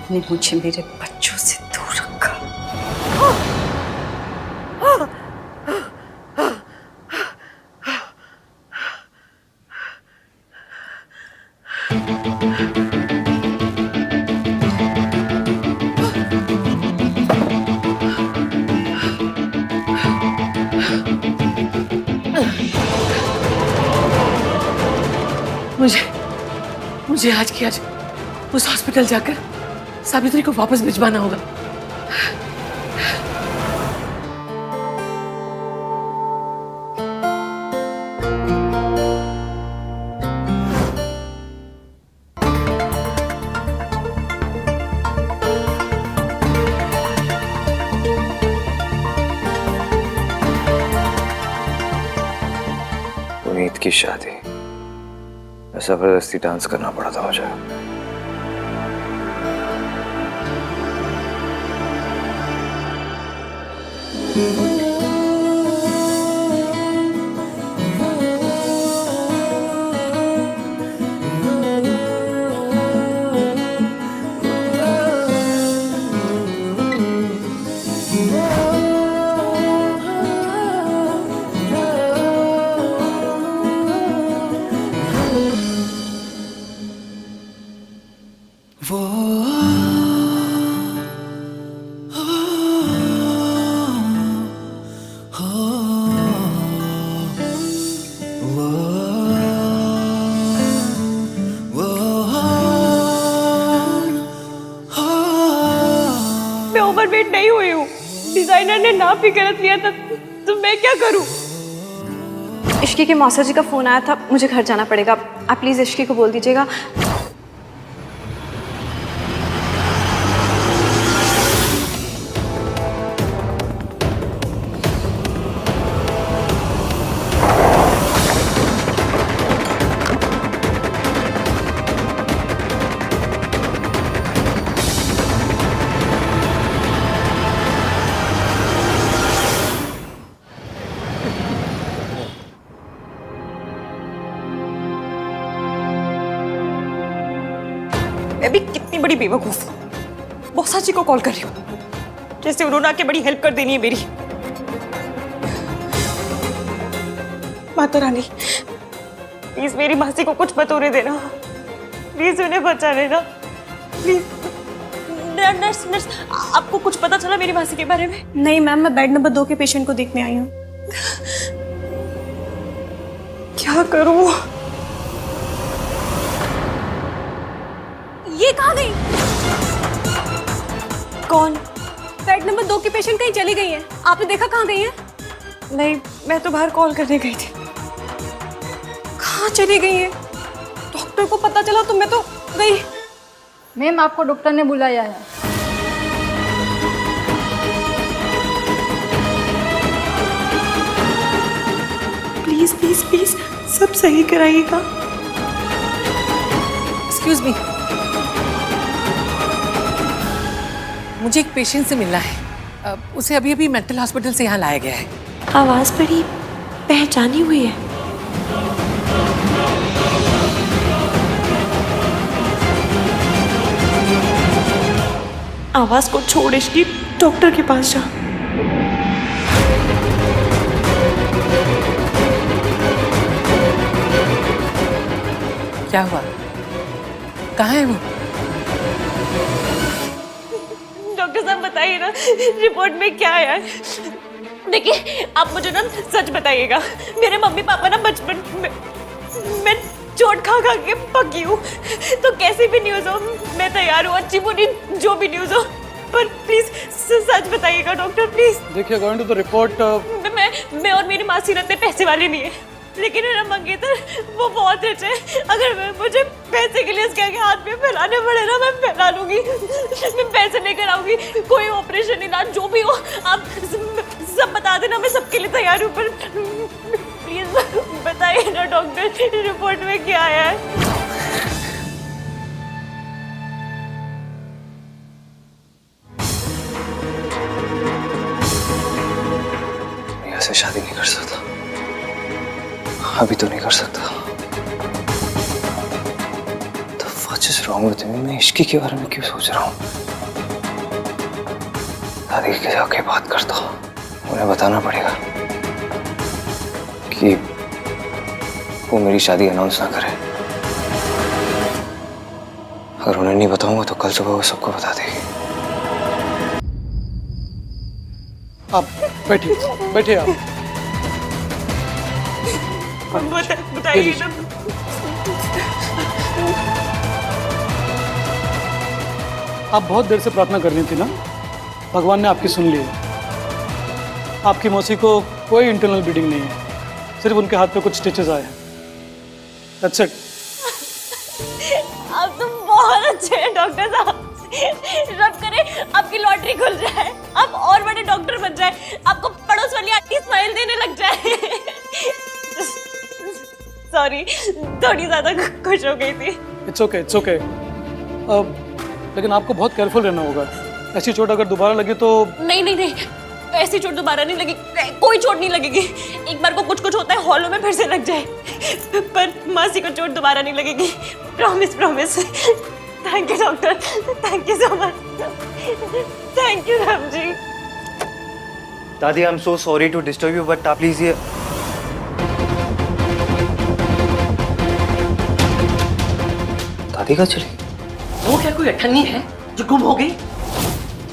आपने मुझे मेरे बच्चों से दूर रखा। मुझे आज की आज उस हॉस्पिटल जाकर सावित्री को वापस भिजवाना होगा। पुनीत की शादी जबरदस्ती डांस करना पड़ा था मुझे। ओवरवेट नहीं हुई हूँ, डिजाइनर ने नाप ही गलत लिया था, तो मैं क्या करूँ? इश्की के मौसा जी का फोन आया था, मुझे घर जाना पड़ेगा। आप प्लीज इश्की को बोल दीजिएगा। मैं भी कितनी बड़ी बेवकूफ हूँ। बॉसा जी को कॉल कर रही हूँ, जैसे उन्होंने आके बड़ी हेल्प कर देनी है मेरी। माता रानी, प्लीज मेरी मासी को कुछ मत होने देना, प्लीज उन्हें बचा लेना, प्लीज। नर्स नर्स, आपको कुछ पता चला मेरी मासी के बारे में? नहीं मैम, मैं बेड नंबर 2 के पेशेंट को देखने आई हूँ। क्या करूं? ये कहाँ गई? कौन? बेड नंबर 2 की पेशेंट कहीं चली गई है, आपने देखा कहाँ गई है? नहीं, मैं तो बाहर कॉल करने गई थी। कहाँ चली गई है? डॉक्टर को पता चला तो मैं तो गई। मैम, आपको डॉक्टर ने बुलाया है। प्लीज प्लीज प्लीज सब सही कराइएगा। एक्सक्यूज मी, मुझे एक पेशेंट से मिलना है। उसे अभी अभी मेंटल हॉस्पिटल से यहाँ लाया गया है। आवाज बड़ी पहचानी हुई है। आवाज को छोड़ इसकी डॉक्टर के पास जा। क्या हुआ? कहाँ है वो? डॉक्टर साहब बताइए ना, रिपोर्ट में क्या आया है? देखिए, आप मुझे ना सच बताइएगा। मेरे मम्मी पापा ना बचपन में मैं चोट खा खा के पकी हूँ, तो कैसी भी न्यूज़ हो मैं तैयार हूँ, अच्छी बुरी जो भी न्यूज़ हो, पर प्लीज सच बताइएगा डॉक्टर, प्लीज। देखिए, अकॉर्डिंग टू द रिपोर्ट मैं और मेरी मासी रहते पैसे वाले नहीं है, लेकिन मेरा मंगेतर वो बहुत रिच है। अगर मुझे पैसे के लिए इसके आगे हाथ में फैलाने पड़े ना, मैं फैला लूंगी। मैं पैसे लेकर आऊंगी, कोई ऑपरेशन इलाज जो भी हो आप सब बता देना, मैं सबके लिए तैयार हूँ। पर प्लीज बताइए ना डॉक्टर, रिपोर्ट में क्या आया है? ऐसे शादी नहीं कर सकता, अभी तो नहीं कर सकता। तो what is wrong with me? मैं इश्की के बारे में क्यों सोच रहा हूँ? दादी के जाके बात करता हूँ, उन्हें बताना पड़ेगा कि वो मेरी शादी अनाउंस ना करे। अगर उन्हें नहीं बताऊंगा तो कल सुबह वो सबको बता देगी। आप बैठिए, बैठिए आप। बताइए ना। आप बहुत देर से प्रार्थना कर रही थी ना, भगवान ने आपकी सुन ली है। आपकी मौसी को कोई इंटरनल ब्लीडिंग नहीं है, सिर्फ उनके हाथ पे कुछ स्टिचेस आए हैं। That's it. आप तो बहुत अच्छे हैं डॉक्टर साहब। रब करे आपकी लॉटरी खुल जाए, आप और बड़े डॉक्टर बन जाए, आपको पड़ोस वाली आंटी स्माइल देने लग जाए। सॉरी, थोड़ी ज्यादा खुश हो गई थी। It's okay, it's okay. लेकिन आपको बहुत केयरफुल रहना होगा। ऐसी चोट अगर दोबारा लगी तो नहीं नहीं नहीं, ऐसी चोट दोबारा नहीं लगी, कोई चोट नहीं लगेगी। एक बार को कुछ कुछ होता है, हॉलों में फिर से लग जाए, पर मासी को चोट दोबारा नहीं लगेगी, promise promise. Thank you doctor, thank you so much. Thank you Ram ji. दादी, I am so sorry to disturb you, but आप प्लीज ये दादी का चली। वो क्या कोई अठन्नी है जो गुम हो गई?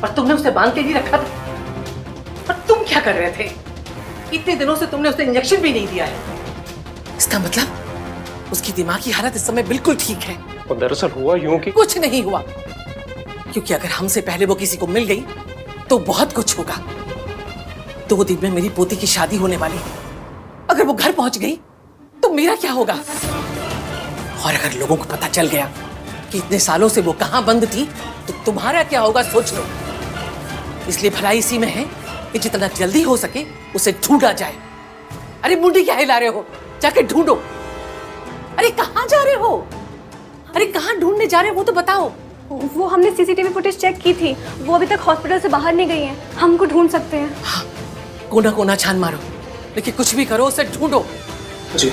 और तुमने उसे बांध के भी रखा था। और तुम क्या कर रहे थे? इतने दिनों से तुमने उसे इंजेक्शन भी नहीं दिया है। इसका मतलब उसकी दिमागी हालत इस समय बिल्कुल ठीक है। और दरअसल हुआ यूं कि कुछ नहीं हुआ, क्योंकि अगर हमसे पहले वो किसी को मिल गई तो बहुत कुछ होगा। 2 दिन में मेरी पोती की शादी होने वाली, अगर वो घर पहुंच गई तो मेरा क्या होगा? और अगर लोगों को पता चल गया कि इतने सालों से वो कहां बंद थी तो तुम्हारा क्या होगा, सोच लो। इसलिए भलाई इसी में है कि जितना जल्दी हो सके उसे ढूंढा जाए। अरे मुंडी क्या हिला रहे हो? जाके ढूंढो। अरे कहां जा रहे हो? अरे कहां ढूंढने जा रहे हो वो तो बताओ। वो हमने सीसीटीवी फुटेज चेक की थी, वो अभी तक हॉस्पिटल से बाहर नहीं गई हैं। हम उनको ढूंढ सकते हैं। हाँ, कोना कोना छान मारो, लेकिन कुछ भी करो उसे ढूंढो। जी।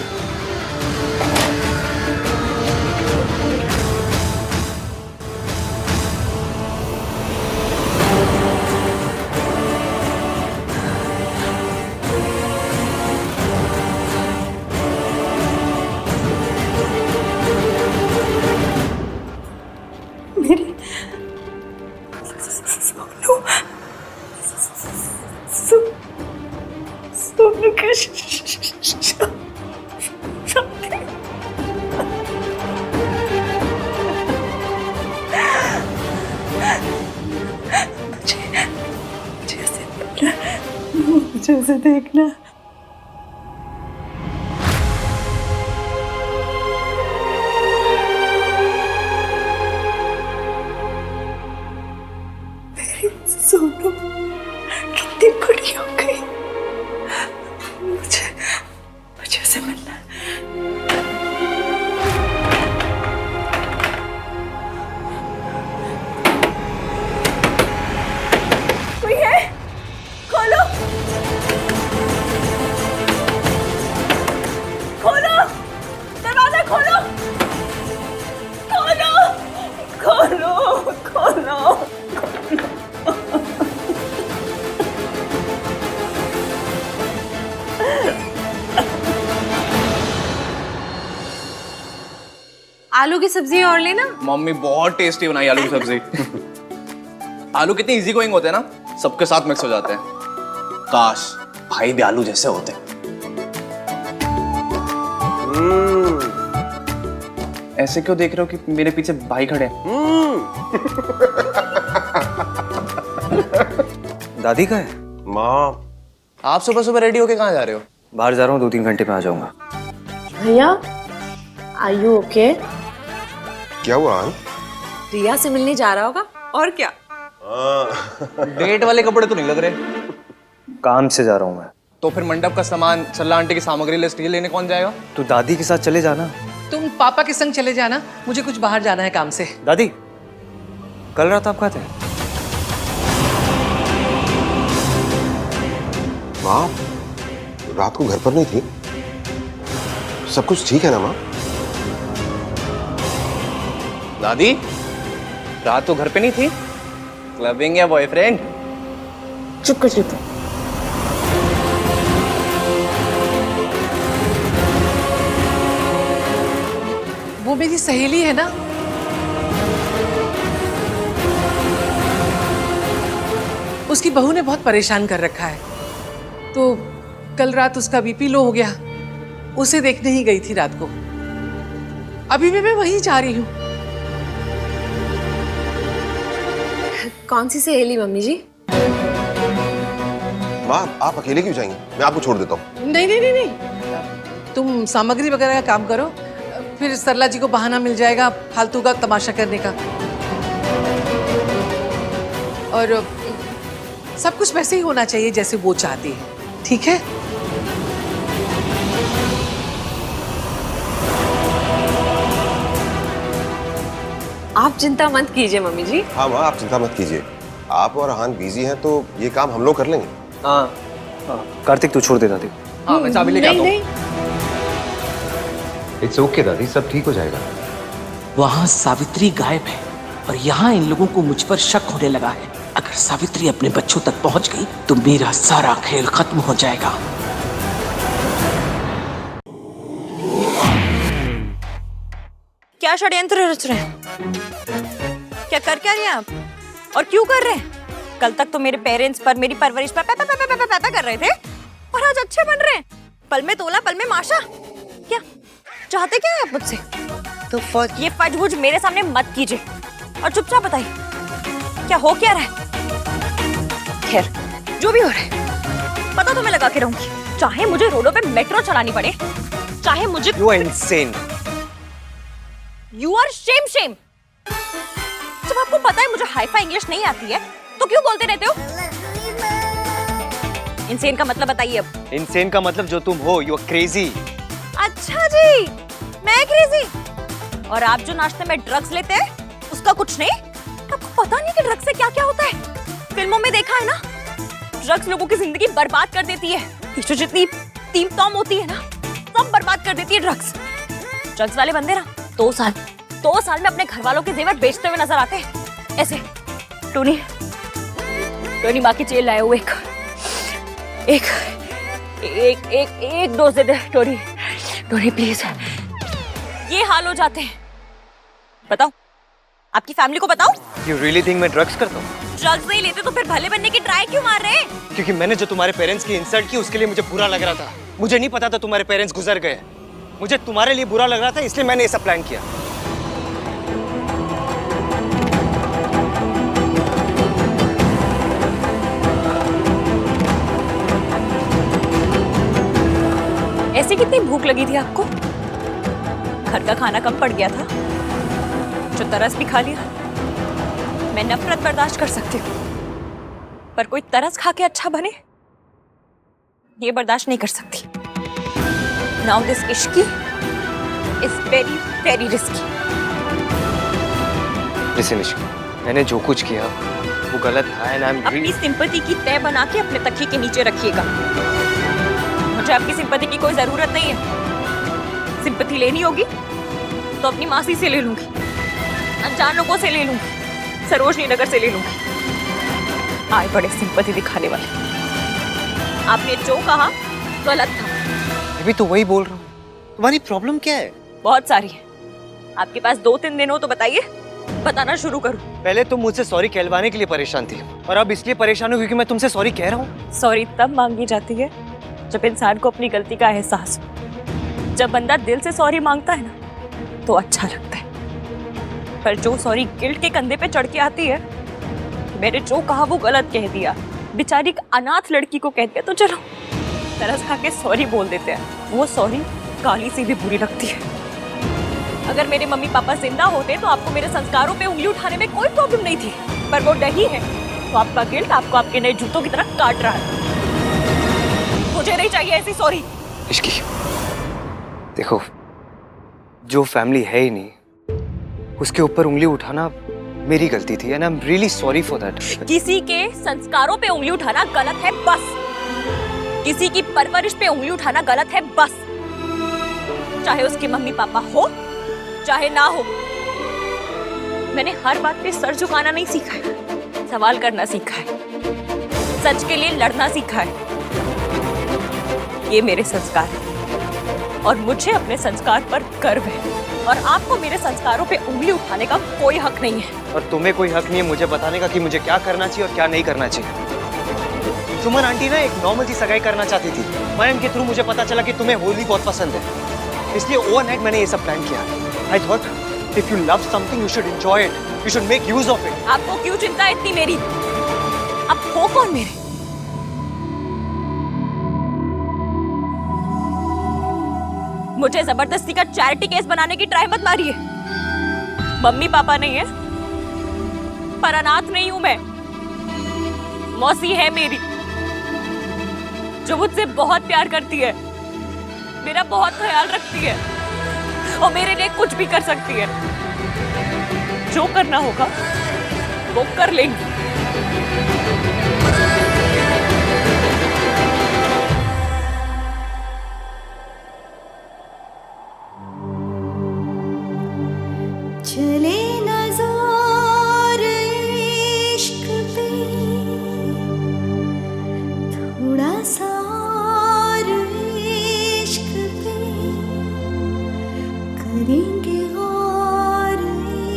मुझे उसे देखना। मेरी सोनू कितनी बड़ी हो गई। मुझे उसे मिलना है। कोई है? खोलो, खोलो, दरवाजा खोलो, खोलो, खोलो, खोलो। आलू की सब्जी और लेना। मम्मी बहुत टेस्टी बनाई आलू की सब्जी। आलू कितने इजी गोइंग होते हैं ना, सबके साथ मिक्स हो जाते हैं। काश भाई भी आलू जैसे होते। ऐसे क्यों देख रहे हो कि मेरे पीछे भाई खड़े हैं? दादी का है? माँ। आप सुबह सुबह रेडी होके कहाँ जा रहे हो? बाहर जा रहा हूँ, 2-3 घंटे में आ जाऊंगा। भैया, आर यू ओके? क्या हुआ? रिया से मिलने जा रहा होगा और क्या? डेट वाले कपड़े तो नहीं लग रहे। काम से जा रहा हूँ मैं। तो फिर मंडप का सामान, सल्ला आंटी की सामग्री लिस्ट ये लेने कौन जाएगा? तू दादी के साथ चले जाना। तुम पापा के संग चले जाना, मुझे कुछ बाहर जाना है काम से। दादी, कल रात आप कहाँ थे? माँ, रात को घर पर नहीं थी? सब कुछ ठीक है ना माँ? दादी, रात को घर पे नहीं थी? क्लबिंग या बॉयफ्रेंड? चुप कर चुप। वो मेरी सहेली है ना। उसकी बहू ने बहुत परेशान कर रखा है, तो कल रात उसका बीपी लो हो गया। उसे देखने ही गई थी रात को। अभी भी मैं वहीं जा रही हूँ। कौन सी सहेली मम्मी जी? माँ, आप अकेले क्यों जाएंगे? मैं आपको छोड़ देता हूँ। नहीं नहीं नहीं नहीं, तुम सामग्री वगैरह का काम करो, फिर सरला जी को बहाना मिल जाएगा फालतू का तमाशा करने का। और सब कुछ वैसे ही होना चाहिए जैसे वो चाहती है, ठीक है? आप चिंता मत कीजिए मम्मी जी। हाँ माँ, आप चिंता मत कीजिए। आप और हान बिजी हैं तो ये काम हम लोग कर लेंगे। हाँ, कार्तिक तू छोड़ दे दादी। हाँ, मैं चाबी लेके आता हूँ। इट्स ओके दादी, सब ठीक हो जाएगा। वहाँ सावित्री गायब है और यहाँ इन लोगों को मुझ पर शक होने लगा है। अगर सावित्री अपने बच्चों तक पहुँच गई तो मेरा सारा खेल खत्म हो जाएगा। क्या षड्यंत्र रच रहे हैं? क्या कर क्या रहे हैं आप? और क्यों कर रहे हैं? कल तक तो मेरे पेरेंट्स पर, मेरी परवरिश पर पैपा कर रहे थे और आज अच्छे बन रहे हैं। पल में तोला पल में माशा। क्या चाहते क्या है आप मुझसे? तो ये फजबुज मेरे सामने मत कीजिए और चुपचाप बताइए क्या हो क्या रहा है। खैर जो भी हो रहा है पता तो मैं लगा के रहूंगी, चाहे मुझे रोडों पे मेट्रो चलानी पड़े, चाहे मुझे। You are insane. You are shame. जब आपको पता है मुझे हाई-फाई इंग्लिश नहीं आती है तो क्यों बोलते रहते हो? इंसेन का मतलब बताइए अब। इंसेन का मतलब जो तुम हो, you are crazy. अच्छा जी, मैं क्रेजी? और आप जो नाश्ते में ड्रग्स लेते हैं उसका कुछ नहीं? आपको पता नहीं कि ड्रग्स से क्या क्या होता है? फिल्मों में देखा है ना, ड्रग्स लोगों की जिंदगी बर्बाद कर देती है। ये जो जितनी टीम टॉम होती है ना, सब बर्बाद कर देती है ड्रग्स। ड्रग्स वाले बंदे ना 2 साल में अपने घर वालों के जेवर बेचते हुए नजर आते हैं। ऐसे टोनी माँ की जेल लाए हुए एक dose they they Tony please. ये हाल हो जाते हैं। बताओ आपकी फैमिली को बताओ? You really think मैं ड्रग्स करता हूँ? ड्रग्स नहीं लेते तो फिर भले बनने की ट्राई क्यों मार रहे हैं? क्योंकि मैंने जो तुम्हारे पेरेंट्स की इंसल्ट की उसके लिए मुझे बुरा लग रहा था। मुझे नहीं पता था तुम्हारे पेरेंट्स गुजर गए। मुझे तुम्हारे लिए बुरा लग रहा था, इसलिए मैंने ये सब प्लान किया। ऐसी कितनी भूख लगी थी आपको? घर का खाना कम पड़ गया था, जो तरस भी खा लिया। मैं नफरत बर्दाश्त कर सकती हूँ, पर कोई तरस खा के अच्छा बने, ये बर्दाश्त नहीं कर सकती। Now this Ishki is very very risky. Listen Ishki, मैंने जो कुछ किया वो गलत था and I'm अपनी सिंपैथी की तय बना के अपने तकिए के नीचे रखिएगा। मुझे आपकी सिंपैथी की कोई जरूरत नहीं है। सिंपैथी लेनी होगी तो अपनी मासी से ले लूंगी, अनजान लोगों से ले लूंगी, सरोजनी नगर से ले लूंगी। आए बड़े सिंपैथी दिखाने वाले। आपने जो कहा गलत था। अभी तो वही बोल रहा हूँ। तुम्हारी प्रॉब्लम क्या है? बहुत सारी है। आपके पास 2-3 दिन हो तो बताइए, बताना शुरू करूं। पहले तुम मुझसे सॉरी कहलवाने के लिए परेशान थी और अब इसलिए परेशान हो क्योंकि मैं तुमसे सॉरी कह रहा हूँ। सॉरी तब मांगी जाती है जब इंसान को अपनी गलती का एहसास हो। जब बंदा दिल से सॉरी मांगता है ना तो अच्छा लगता है, पर जो सॉरी गिल्ट के कंधे पे चढ़ के आती है, मैंने जो कहा वो गलत कह दिया, बेचारी एक अनाथ लड़की को कह दिया, तो चलो तरस खा के सॉरी बोल देते हैं। वो सॉरी गाली से भी बुरी लगती है। अगर मेरे मम्मी पापा जिंदा होते तो आपको मेरे संस्कारों पे उंगली उठाने में कोई प्रॉब्लम नहीं थी, पर वो नहीं है तो आपका गिल्ट आपको आपके नए जूतों की तरह काट रहा है। मुझे नहीं चाहिए ऐसी सॉरी। इश्की, देखो, जो फैमिली है ही नहीं उसके ऊपर उंगली उठाना मेरी गलती थी and I'm really sorry for that. किसी के संस्कारों पे उंगली उठाना गलत है बस। किसी की परवरिश पे उंगली उठाना गलत है बस। चाहे उसके मम्मी पापा हो चाहे ना हो। मैंने हर बात पे सर झुकाना नहीं सीखा है, सवाल करना सीखा है, सच के लिए लड़ना सीखा है। ये मेरे संस्कार हैं और मुझे अपने संस्कार पर गर्व है और आपको मेरे संस्कारों पे उंगली उठाने का कोई हक नहीं है। और तुम्हें कोई हक नहीं है मुझे बताने का कि मुझे क्या करना चाहिए और क्या नहीं करना चाहिए। सुमन आंटी ना एक नॉर्मल सी सगाई करना चाहती थी। मयंक के थ्रू मुझे पता चला कि तुम्हें होली बहुत पसंद है, इसलिए ओवरनाइट मैंने ये सब प्लान किया। I thought if you love something you should enjoy it, you should make use of it. आपको क्यों चिंता है इतनी मेरी? आप हो कौन मेरे? मुझे जबरदस्ती का चैरिटी केस बनाने की ट्राई मत मारिए। मम्मी पापा नहीं है, पर अनाथ नहीं हूं मैं। मौसी है मेरी, जो मुझसे बहुत प्यार करती है, मेरा बहुत ख्याल रखती है और मेरे लिए कुछ भी कर सकती है। जो करना होगा वो कर लेंगी। चले नज़ार इश्क पे थोड़ा सा इश्क पे करेंगे और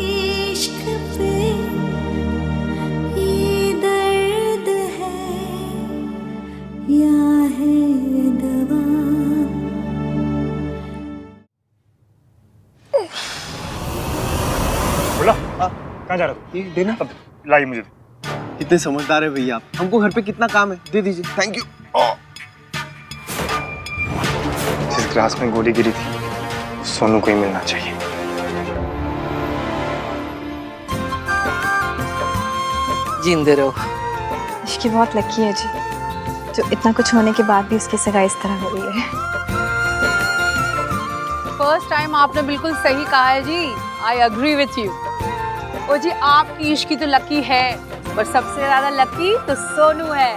इश्क पे ये दर्द है या है दवा। कहाँ जा रहा हो? ये देना अब लाई मुझे। कितने समझदार है भैया आप। हमको घर पे कितना काम है, दे दीजिए। Thank you. जिस ग्लास में गोली गिरी थी सोनू को ही मिलना चाहिए। जिंदे रहो। इसकी बहुत लकी है जी, जो इतना कुछ होने के बाद भी उसकी सगाई इस तरह हो रही है। फर्स्ट टाइम आपने बिल्कुल सही कहा है जी। I agree with you. ओ जी, आपकी इश्की तो लकी है, पर सबसे ज्यादा लकी तो सोनू है।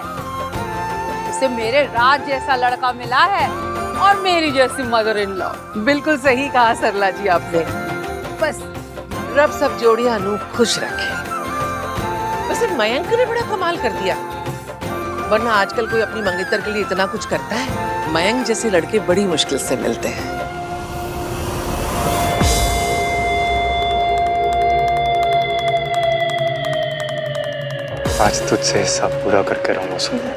उसे मेरे राज जैसा लड़का मिला है और मेरी जैसी मदर इन लॉ। बिल्कुल सही कहा सरला जी आपने। बस रब सब जोड़ियां अनूप खुश रखे। वैसे मयंक ने बड़ा कमाल कर दिया, वरना आजकल कोई अपनी मंगेतर के लिए इतना कुछ करता है? मयंक जैसे लड़के बड़ी मुश्किल से मिलते हैं। आज तुझसे हिसाब पूरा करके रहूंगा सोनू।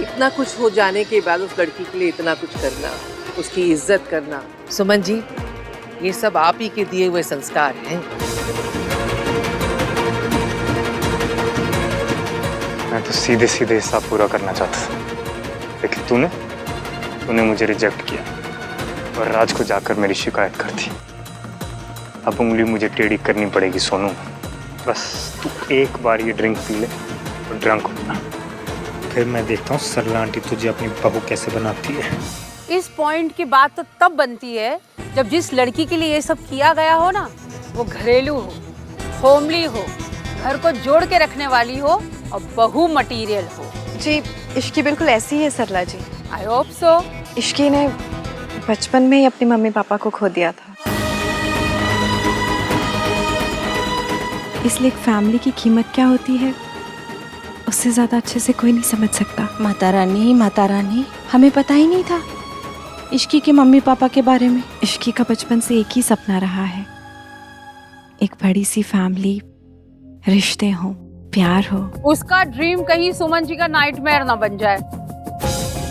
इतना कुछ हो जाने के बाद उस लड़की के लिए इतना कुछ करना, उसकी इज्जत करना, सुमन जी ये सब आप ही के दिए हुए संस्कार हैं। मैं तो सीधे सीधे हिसाब पूरा करना चाहता था, लेकिन तूने मुझे रिजेक्ट किया और राज को जाकर मेरी शिकायत कर दी। अब उंगली मुझे टेढ़ी करनी पड़ेगी सोनू। बस तू एक बार ये ड्रिंक पी ले और ड्रंक होना, फिर मैं देखता हूँ सरला आंटी तुझे अपनी बहू कैसे बनाती है। इस पॉइंट की बात तो तब बनती है जब जिस लड़की के लिए ये सब किया गया हो ना, वो घरेलू हो, होमली हो, घर को जोड़ के रखने वाली हो और बहू मटेरियल हो। जी इश्की बिल्कुल ऐसी ही है सरला जी। I hope so. इश्की ने बचपन में ही अपनी मम्मी पापा को खो दिया था, इसलिए एक फैमिली की कीमत क्या होती है उससे ज्यादा अच्छे से कोई नहीं समझ सकता। माता रानी हमें पता ही नहीं था इश्की के मम्मी पापा के बारे में। इश्की का बचपन से एक ही सपना रहा है, एक बड़ी सी फैमिली, रिश्ते हो, प्यार हो। उसका ड्रीम कहीं सुमन जी का नाइटमेयर ना बन जाए।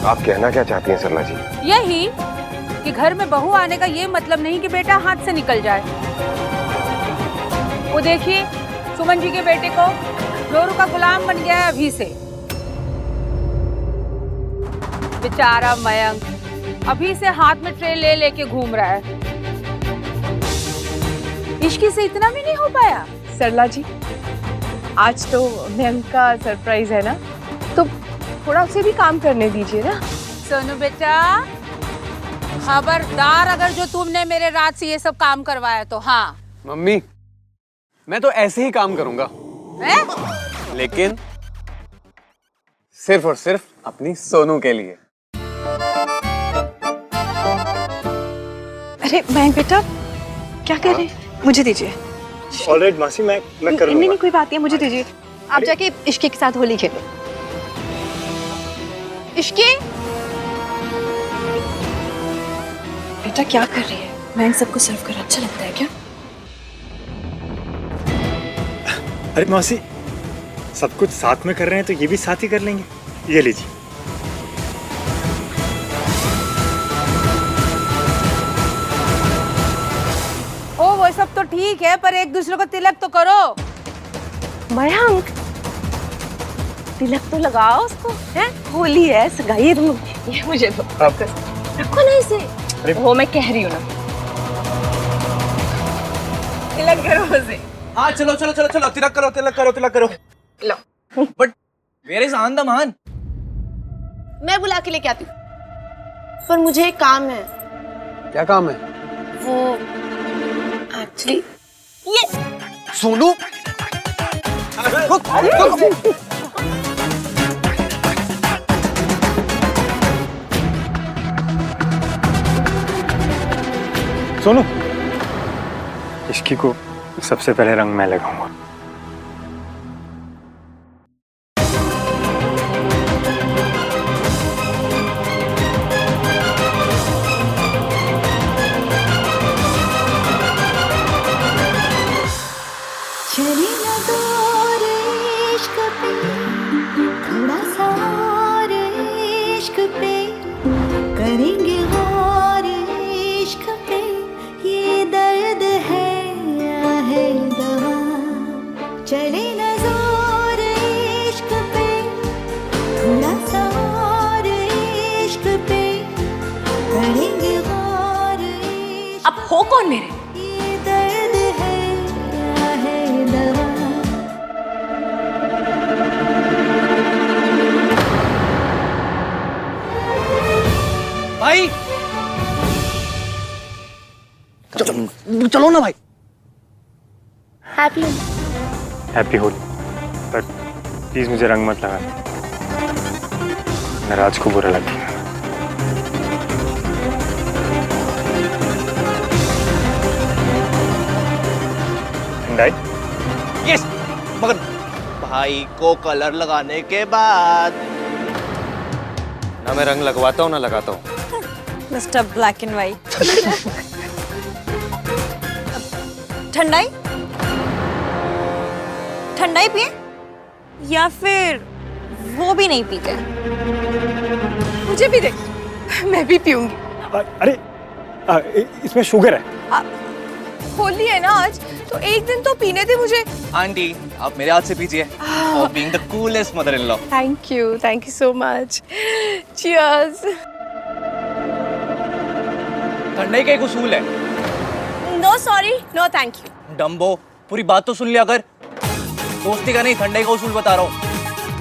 आप कहना क्या चाहती हैं सरला जी? यही कि घर में बहू आने का ये मतलब नहीं कि बेटा हाथ से निकल जाए। वो देखिए सुमन जी के बेटे को जोरू का गुलाम बन गया है अभी से। बेचारा मयंक अभी से हाथ में ट्रे ले लेके घूम रहा है। इश्की से इतना भी नहीं हो पाया। सरला जी आज तो मयंक का सरप्राइज है ना, तो थोड़ा उसे भी काम करने दीजिए ना। सोनू बेटा खबरदार अगर जो तुमने मेरे रात से ये सब काम करवाया तो। हाँ मम्मी मैं तो ऐसे ही काम करूंगा, लेकिन सिर्फ और सिर्फ अपनी सोनू के लिए। अरे मयंक बेटा क्या कर रहे हैं? मुझे दीजिए। ऑलराइट मासी, मैं कर लूंगा। नहीं कोई बात नहीं, मुझे दीजिए। आप जाके इश्की के साथ होली खेलो। इश्की बेटा क्या कर रही है? मयंक सबको सर्व कर अच्छा लगता है क्या? अरे मौसी, सब कुछ साथ में कर रहे हैं तो ये भी साथ ही कर लेंगे। ये लीजिए। ओ वो सब तो ठीक है, पर एक दूसरे को तिलक तो करो। मयंक तिलक तो लगाओ उसको, है? होली है, सगाई है। तुम ये मुझे दो, रखो ना इसे। वो मैं कह रही हूँ ना, तिलक करो उसे। हाँ चलो चलो चलो चलो, तिलक करो तिलक करो तिलक करो। लो। But where is Andaman? मैं बुला के लेके आती हूँ, पर मुझे एक काम है। क्या काम है? वो एक्चुअली ये सोनू सोनू, इश्की को सबसे पहले रंग मैं लगाऊंगा। चली ना दूर इश्क पे, थोड़ा सा और इश्क पे, करेंगे और इश्क पे, ये दर्द है या है दवा। चले ना जोर इश्क पे, थोड़ा सा और इश्क पे, करेंगे और इश्क। अब हो कौन मेरे? ये दर्द है या है दवा। भाई चलो ना भाई। हैप्पी होली, बट प्लीज मुझे रंग मत लगाना, मैं राज को बुरा लगेगा। यस, मगर भाई को कलर लगाने के बाद ना मैं रंग लगवाता हूँ ना लगाता हूँ। Mister black and white. Thandai thandai पिए। या फिर वो भी नहीं पीते? मुझे भी दे, मैं भी पीऊंगी। अरे इसमें शुगर है। होली है ना आज, तो एक दिन तो पीने दे मुझे। आंटी आप मेरे हाथ से पीजिए, और being the coolest mother in law. Thank you so much. Cheers. Thandai का एक उसूल है। No sorry, no thank you. Dumbo, पूरी बात तो सुन लिया कर। दोस्ती का नहीं, ठंडाई का उसूल बता रहा हूँ।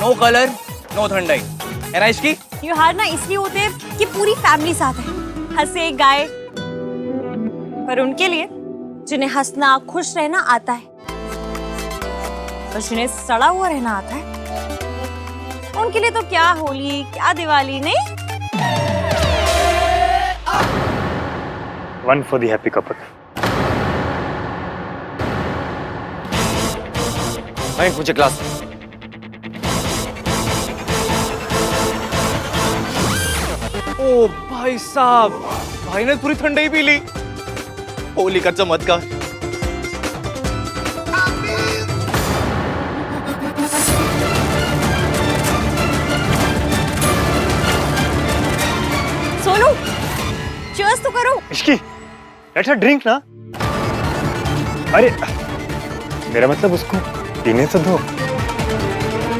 नो कलर नो ठंडाई, है ना इश्की? ये हार ना इसलिए होते हैं कि पूरी फैमिली साथ है, हंसे गाए। पर उनके लिए जिन्हें हंसना खुश रहना आता है और जिन्हें सड़ा हुआ रहना आता है, उनके लिए तो क्या होली क्या दिवाली नहीं। One for the happy couple. मुझे ग्लास। ओ भाई साहब, भाई ने पूरी ठंडाई पी ली। होली का चमत्कार। सोनू, चीयर्स तो करो। इश्की, लेट्स ड्रिंक ना। अरे मेरा मतलब उसको पीने तो दो।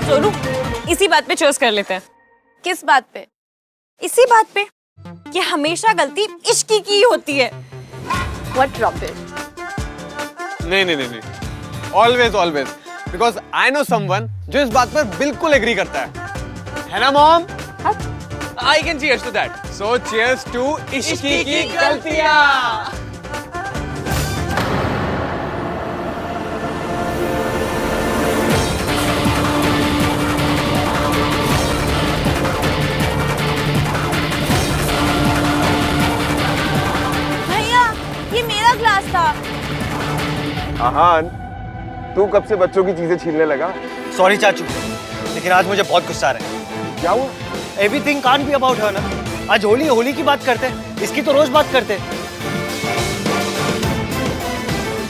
सोनू, इसी बात पे चीयर्स कर लेते हैं। किस बात पे? इसी बात पे कि हमेशा गलती इश्की की होती है। What rubbish? नहीं, always always, because I know someone जो इस बात पर बिल्कुल एग्री करता है ना mom? I can cheers to that. So cheers to इश्की की गलतियां। ये मेरा ग्लास था। आहान, तू कब से बच्चों की चीजें छीनने लगा? सॉरी चाचू, लेकिन आज मुझे बहुत गुस्सा आ रहा है। क्या हुआ? Everything can't be about her ना। आज होली की बात करते हैं, इसकी तो रोज बात करते हैं।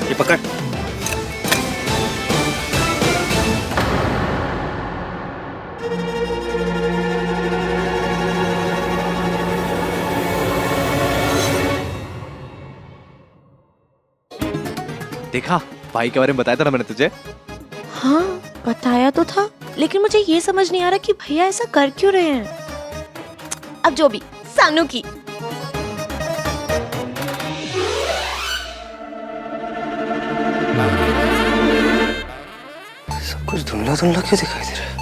ये पकड़। देखा, भाई के बारे में बताया था ना मैंने तुझे। हाँ बताया तो था, लेकिन मुझे ये समझ नहीं आ रहा कि भैया ऐसा कर क्यों रहे हैं। अब जो भी, सानू की। सब कुछ धुंधला धुंधला क्यों दिखाई दे रहा है?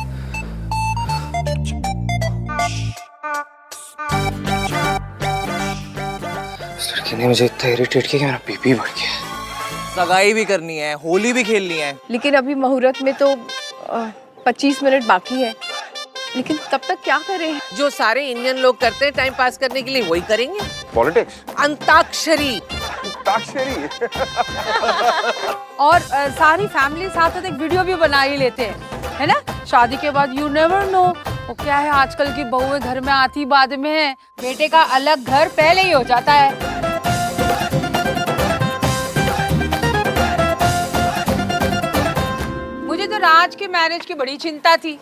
इस लड़की ने मुझे इतना इरिटेट किया कि मेरा बीपी बढ़ गया। सगाई भी करनी है, होली भी खेलनी है। लेकिन अभी मुहूर्त में तो 25 मिनट बाकी है, लेकिन तब तक क्या करें? जो सारे इंडियन लोग करते हैं टाइम पास करने के लिए, वही करेंगे। पॉलिटिक्स? अंताक्षरी। और सारी फैमिली साथ साथ एक वीडियो भी बना ही लेते हैं, है ना? शादी के बाद यू नेवर नो। वो क्या है, आजकल की बहुएं घर में आती बाद में है, बेटे का अलग घर पहले ही हो जाता है। मुझे तो राज के मैरिज की बड़ी चिंता थी।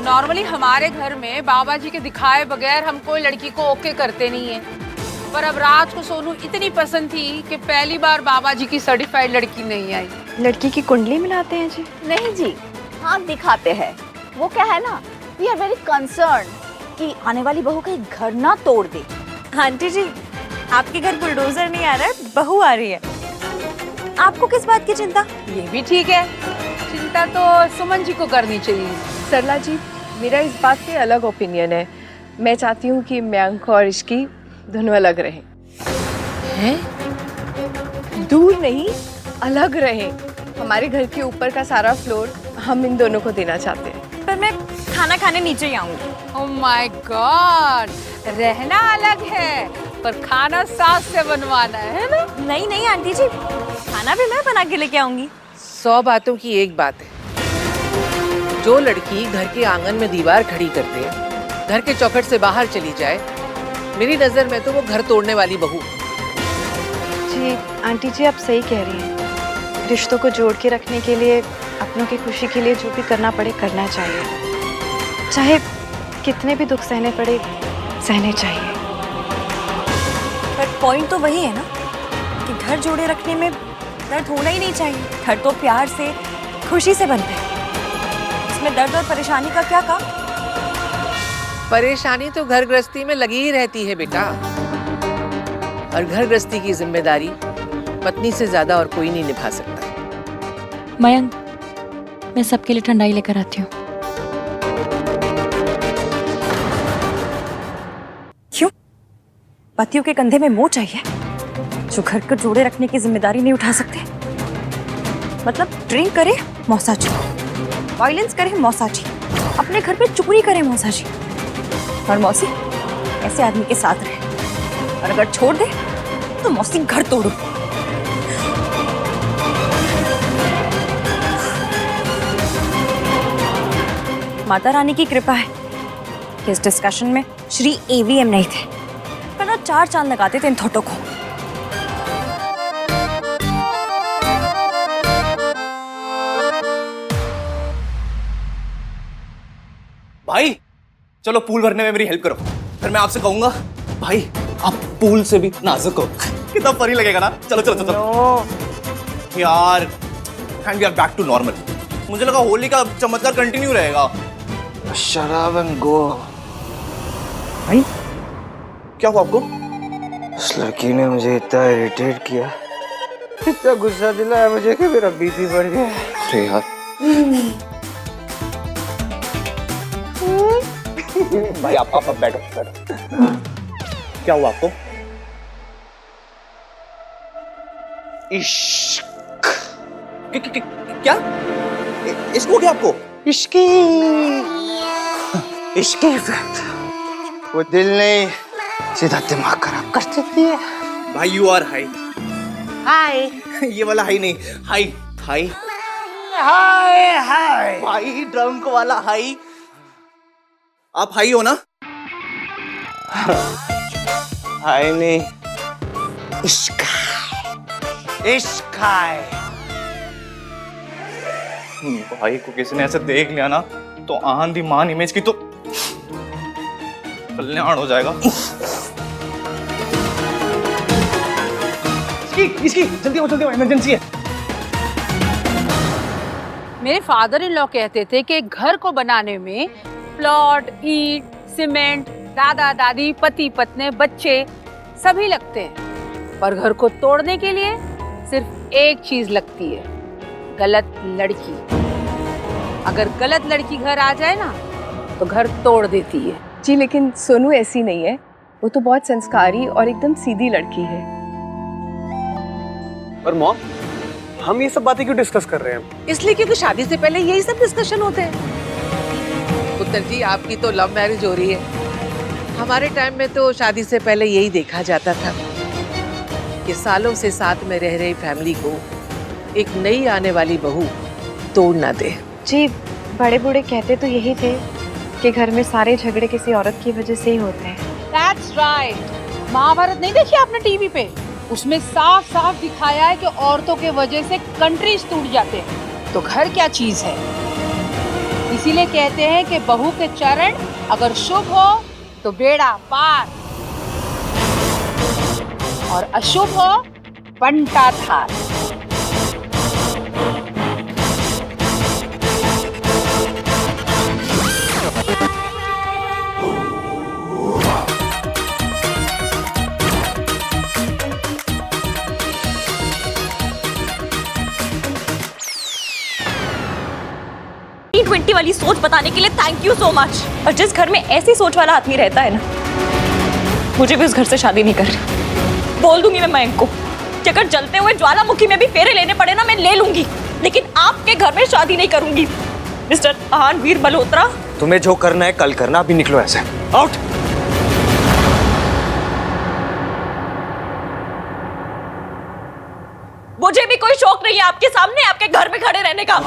नॉर्मली हमारे घर में बाबा जी के दिखाए बगैर हम कोई लड़की को ओके करते नहीं है, पर अब राज को सोनू इतनी पसंद थी कि पहली बार बाबा जी की सर्टिफाइड लड़की नहीं आई। लड़की की कुंडली मिलाते हैं जी? नहीं जी, हाँ दिखाते हैं। वो क्या है ना, वी आर वेरी कंसर्न कि आने वाली बहू कहीं घर ना तोड़ दे। आंटी जी, आपके घर बुलडोजर नहीं आ रहा है, बहू आ रही है। आपको किस बात की चिंता? ये भी ठीक है, चिंता तो सुमन जी को करनी चाहिए। सरला जी, मेरा इस बात पे अलग ओपिनियन है। मैं चाहती हूँ कि मयंक और इश्की दोनों अलग रहें। हैं? दूर नहीं, अलग रहें। हमारे घर के ऊपर का सारा फ्लोर हम इन दोनों को देना चाहते हैं। पर मैं खाना खाने नीचे ही आऊंगी। ओह माय गॉड, रहना अलग है पर खाना सास से बनवाना है ना? नहीं नहीं आंटी जी, खाना भी मैं बना के लेके आऊंगी। 100 बातों की एक बात है, जो लड़की घर के आंगन में दीवार खड़ी कर दे, घर के चौखट से बाहर चली जाए, मेरी नजर में तो वो घर तोड़ने वाली बहू। जी आंटी जी, आप सही कह रही हैं। रिश्तों को जोड़ के रखने के लिए अपनों की खुशी के लिए जो भी करना पड़े करना चाहिए, चाहे कितने भी दुख सहने पड़े सहने चाहिए। पर पॉइंट तो वही है ना कि घर जोड़े रखने में दर्द होना ही नहीं चाहिए। घर तो प्यार से, खुशी से बनते हैं। इसमें दर्द और परेशानी का क्या काम? परेशानी तो घर गृहस्थी में लगी ही रहती है बेटा, और घर गृहस्थी की जिम्मेदारी पत्नी से ज्यादा और कोई नहीं निभा सकता। मयंक, मैं सबके लिए ठंडाई लेकर आती हूँ। क्यों? पतियों के कंधे में मोह चाहिए जो घर को जोड़े रखने की जिम्मेदारी नहीं उठा सकते? मतलब ड्रिंक करे मौसा जी, वायलेंस करे मौसा जी, अपने घर पे चोरी करे मौसा जी, और मौसी ऐसे आदमी के साथ रहे, और अगर छोड़ दे तो मौसी घर तोड़ो। माता रानी की कृपा है कि इस डिस्कशन में श्री एवीएम नहीं थे, वरना 4 चांद लगाते थे इन थोटों को। भाई चलो पूल भरने में मेरी हेल्प करो, फिर मैं आपसे कहूंगा भाई आप पूल से भी नाजुक हो। कितना फनी लगेगा ना। चलो चलो चलो यार, and we are back to normal. मुझे लगा होली का चमत्कार कंटिन्यू रहेगा। शराब एंड गो। भाई क्या हुआ आपको? उस लड़की ने मुझे इतना इरिटेट किया, इतना गुस्सा दिलाया मुझे कि मेरा बीपी बढ़ गया। अरे यार भाई आप बैठो बैठो। क्या हुआ आपको? इश्क। क्या इश्क हो गया आपको? इश्की इश्की इफेक्ट, वो दिल नहीं सीधा दिमाग खराब कर देती है। भाई यू आर हाई। हाय। ये वाला हाई नहीं, हाई हाई हाय हाय भाई, ड्रंक वाला हाई। आप हाई हो ना? हाय नहीं, इश्क इश्क है। भाई को किसी ने ऐसे देख लिया ना तो आंधी मान इमेज की तो कल्याण हो जाएगा। इसकी जल्दी आओ इमरजेंसी है। मेरे फादर इन लॉ कहते थे कि घर को बनाने में प्लॉट, ईंट, सीमेंट, दादा दादी, पति पत्नी, बच्चे सभी लगते हैं, पर घर को तोड़ने के लिए सिर्फ एक चीज लगती है, गलत लड़की। अगर गलत लड़की घर आ जाए ना तो घर तोड़ देती है। जी लेकिन सोनू ऐसी नहीं है, वो तो बहुत संस्कारी और एकदम सीधी लड़की है। पर मॉम, हम ये सब बातें क्यों डिस्कस कर रहे हैं? इसलिए क्योंकि शादी से पहले यही सब डिस्कशन होते हैं। पुत्र जी आपकी तो लव मैरिज हो रही है, हमारे टाइम में तो शादी से पहले यही देखा जाता था कि सालों से साथ में रह रही फैमिली को एक नई आने वाली बहू तोड़ ना दे। जी बड़े बूढ़े कहते तो यही थे कि घर में सारे झगड़े किसी औरत की वजह से ही होते हैं। That's right। महाभारत नहीं देखी आपने टीवी पे? उसमें साफ साफ दिखाया है कि औरतों के वजह से कंट्रीज टूट जाते हैं, तो घर क्या चीज है। इसीलिए कहते हैं कि बहू के चरण अगर शुभ हो तो बेड़ा पार, और अशुभ हो बंटा थार। T20 वाली सोच बताने के लिए थैंक यू सो मच। और जिस घर में ऐसी सोच वाला आदमी रहता है ना, मुझे भी उस घर से शादी नहीं करनी। बोल दूंगी मैं मयंक को कि अगर जलते हुए ज्वालामुखी में भी फेरे लेने पड़े ना, मैं ले लूंगी, लेकिन आपके घर में शादी नहीं करूंगी। मिस्टर आहान वीर मल्होत्रा, तुम्हें जो करना है कल करना, अभी निकलो ऐसे। आउट। मुझे भी कोई शौक नहीं है आपके सामने आपके घर में खड़े रहने का।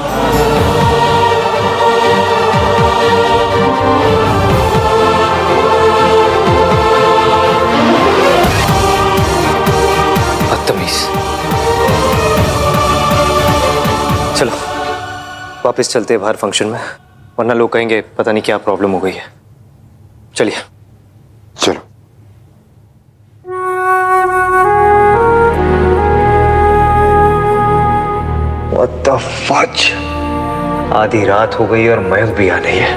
बदतमीज। चलो वापस चलते हैं बाहर फंक्शन में, वरना लोग कहेंगे पता नहीं क्या प्रॉब्लम हो गई है। चलिए। चलो। What the fudge? आधी रात हो गई और मयंक भी आ नहीं है।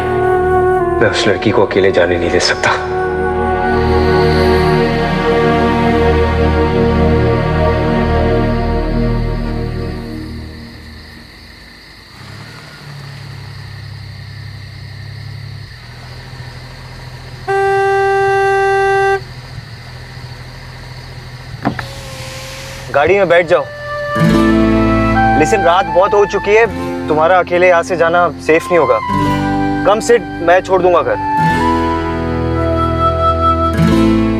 मैं उस लड़की को अकेले जाने नहीं दे सकता। गाड़ी में बैठ जाओ। लिसन, रात बहुत हो चुकी है, तुम्हारा अकेले यहाँ से जाना सेफ नहीं होगा। कम सिट, मैं छोड़ दूंगा घर।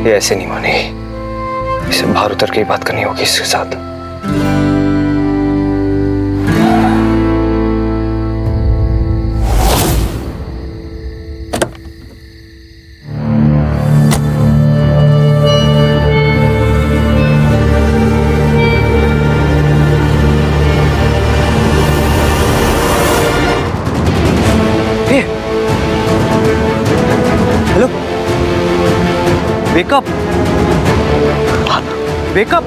ये ऐसे नहीं मानेगी, इसे बाहर उतर के ही बात करनी होगी इसके साथ। Hello, wake up, wake up.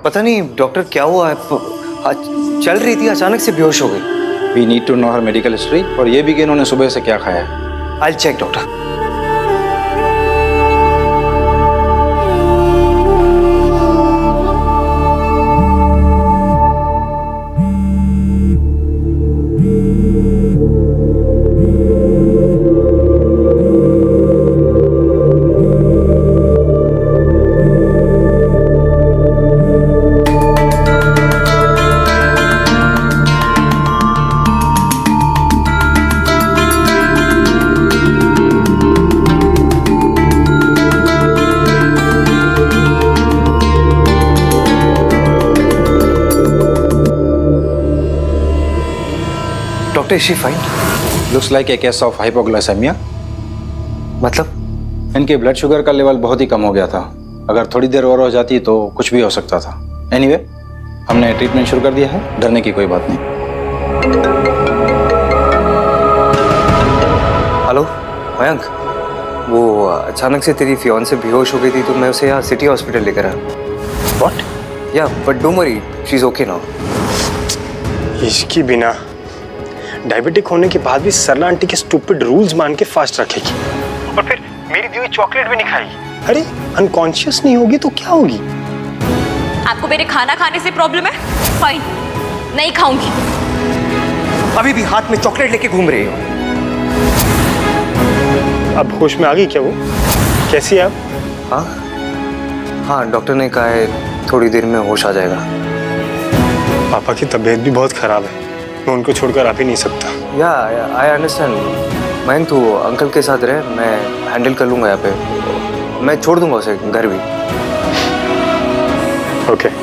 पता नहीं डॉक्टर क्या हुआ है, चल रही थी अचानक से बेहोश हो गई। We need to know her medical history और ये भी कि इन्होंने सुबह से क्या खाया है। I check doctor. Doctor, is she fine? Looks like a case of hypoglycaemia. मतलब? इनके ब्लड शुगर का लेवल बहुत ही कम हो गया था। अगर थोड़ी देर और हो जाती तो कुछ भी हो सकता था। एनीवे, हमने ट्रीटमेंट शुरू कर दिया है, डरने की कोई बात नहीं। हेलो मयंक, वो अचानक से तेरी फियांसे बेहोश हो गई थी तो मैं उसे यहाँ सिटी हॉस्पिटल लेकर आया। व्हाट? या but don't worry, she is okay now. इसकी बिना डायबिटिक होने के बाद भी सरला आंटी के स्टूपिड रूल्स मान के फास्ट रखेगी और फिर मेरी दी हुई चॉकलेट भी नहीं खाएगी। अरे अनकॉन्शियस नहीं होगी तो क्या होगी? आपको मेरे खाना खाने से प्रॉब्लम है? फाइन, नहीं खाऊंगी। अभी भी हाथ में चॉकलेट लेके घूम रही हो। अब होश में आ गई क्या वो? कैसी है अब? हाँ हाँ, डॉक्टर ने कहा है थोड़ी देर में होश आ जाएगा। पापा की तबीयत भी बहुत खराब है, मैं उनको छोड़कर आ भी नहीं सकता। या आई अंडरस्टैंड। मैं तो अंकल के साथ रहे, मैं हैंडल कर लूंगा यहाँ पे। मैं छोड़ दूंगा उसे घर भी। ओके।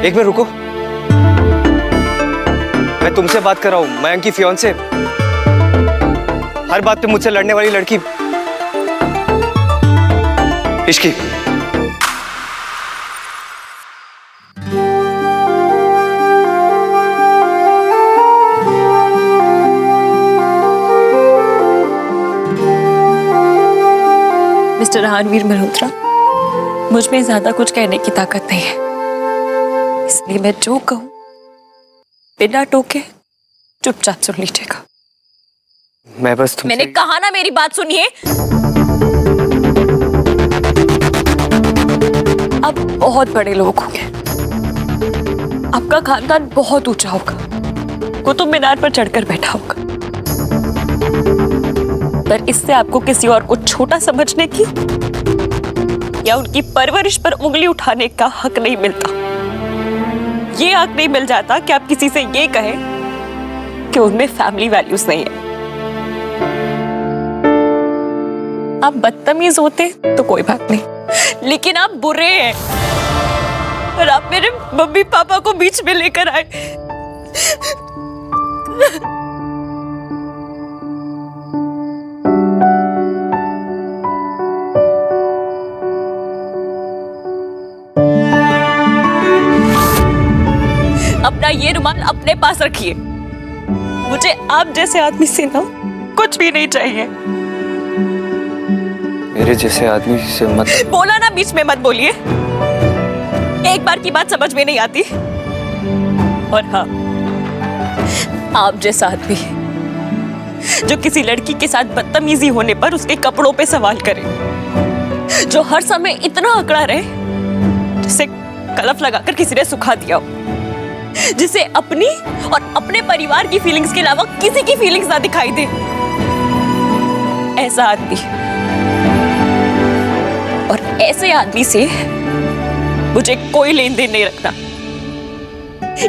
एक मिनट रुको, मैं तुमसे बात कर रहा हूं। मयंक की फियांसे, हर बात पे मुझसे लड़ने वाली लड़की इश्की। मिस्टर रणवीर मल्होत्रा, मुझ में ज्यादा कुछ कहने की ताकत नहीं है, इसलिए मैं जो कहूं बिना टोके चुपचाप सुन लीजिएगा। मैं बस मैंने कहा ना, मेरी बात सुनिए। अब बहुत बड़े लोग होंगे, आपका खानदान बहुत ऊंचा होगा, कुतुब मीनार पर चढ़कर बैठा होगा, पर इससे आपको किसी और को छोटा समझने की या उनकी परवरिश पर उंगली उठाने का हक नहीं मिलता। ये हक नहीं मिल जाता कि आप किसी से ये कहें कि उनमें फैमिली वैल्यूज नहीं है। आप बदतमीज होते तो कोई बात नहीं, लेकिन आप बुरे हैं और आप मेरे मम्मी पापा को बीच में लेकर आए। अपना ये रुमाल अपने पास रखिए। मुझे आप जैसे आदमी से ना कुछ भी नहीं चाहिए। मेरे जैसे आदमी से मत बोला ना, बीच में मत बोलिए। एक बार की बात समझ में नहीं आती। और हाँ, आप जैसा आदमी जो किसी लड़की के साथ बदतमीजी होने पर उसके कपड़ों पे सवाल करे, जो हर समय इतना अकड़ा रहे जिसे कलफ लगाकर किसी ने सुखा दिया हो, जिसे अपनी और अपने परिवार की फीलिंग्स के अलावा किसी की फीलिंग्स ना दिखाई दे, ऐसा आदमी और ऐसे आदमी से मुझे कोई लेन देन नहीं रखना।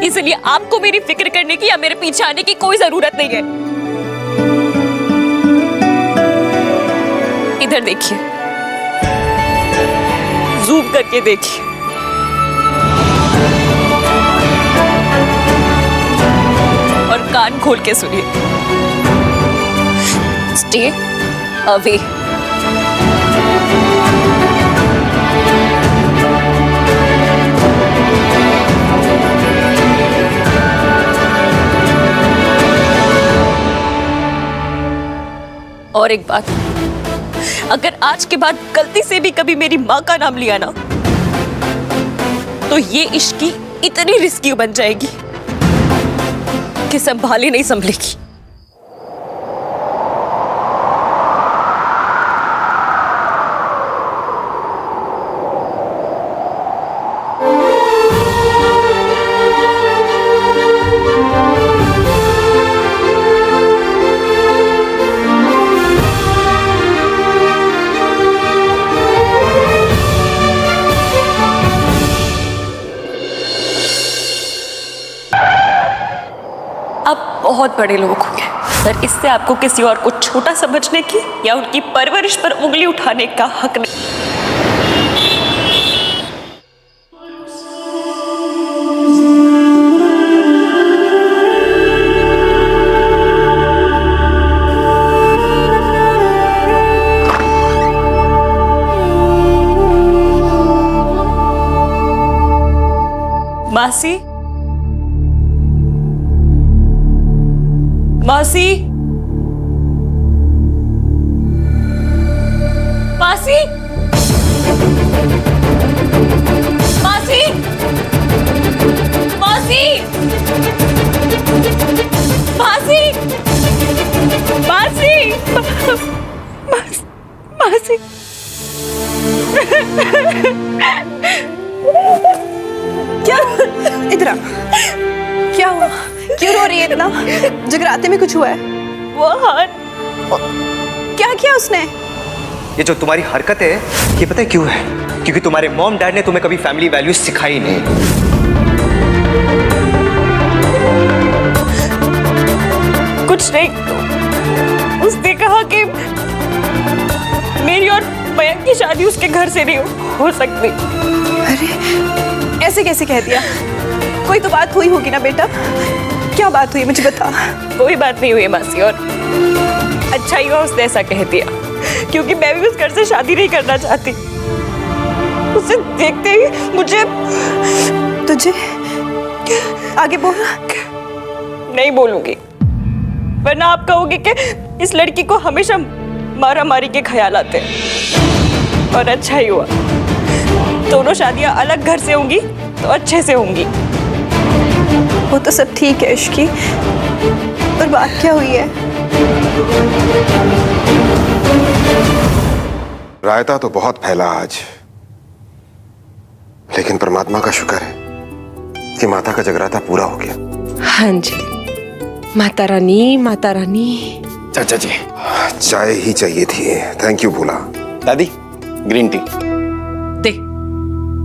इसलिए आपको मेरी फिक्र करने की या मेरे पीछे आने की कोई जरूरत नहीं है। इधर देखिए, जूम करके देखिए। और कान खोल के सुनिए। Stay away. और एक बात, अगर आज के बाद गलती से भी कभी मेरी माँ का नाम लिया ना, तो ये इश्क की इतनी रिस्की बन जाएगी कि संभाली नहीं संभलेगी। बहुत बड़े लोग हो गए, पर इससे आपको किसी और को छोटा समझने की या उनकी परवरिश पर उंगली उठाने का हक नहीं। मासी, मासी, मासी, मासी, मासी, मासी, मासी, मासी। क्या? इधर आ। क्या हुआ? क्यों रो रही है इतना? जगराते में कुछ हुआ है? वो हार। क्या किया उसने? ये जो तुम्हारी हरकत है, ये पता है क्यों है? क्योंकि तुम्हारे मॉम डैड ने तुम्हें कभी फैमिली वैल्यूज सिखाई नहीं। कुछ नहीं, उसने कहा कि मेरी और मयंक की शादी उसके घर से नहीं हो सकती। अरे ऐसे कैसे कह दिया? कोई तो बात हुई होगी ना बेटा? क्या बात हुई मुझे बता। कोई बात नहीं हुई मासी, और अच्छा ही हुआ उसने ऐसा कह दिया, क्योंकि मैं भी उस घर से शादी नहीं करना चाहती। उसे देखते ही मुझे। तुझे आगे बोल। नहीं बोलूंगी, वरना आप कहोगे कि इस लड़की को हमेशा मारा मारी के ख्याल आते हैं। और अच्छा ही हुआ, दोनों शादियां अलग घर से होंगी तो अच्छे से होंगी। वो तो सब ठीक है इश्की, पर बात क्या हुई है? रायता तो बहुत फैला आज, लेकिन परमात्मा का शुक्र है कि माता का जगराता पूरा हो गया। हाँ जी, माता रानी, माता रानी। चाचा जी, चाय ही चाहिए थी। थैंक यू भोला। दादी, ग्रीन टी।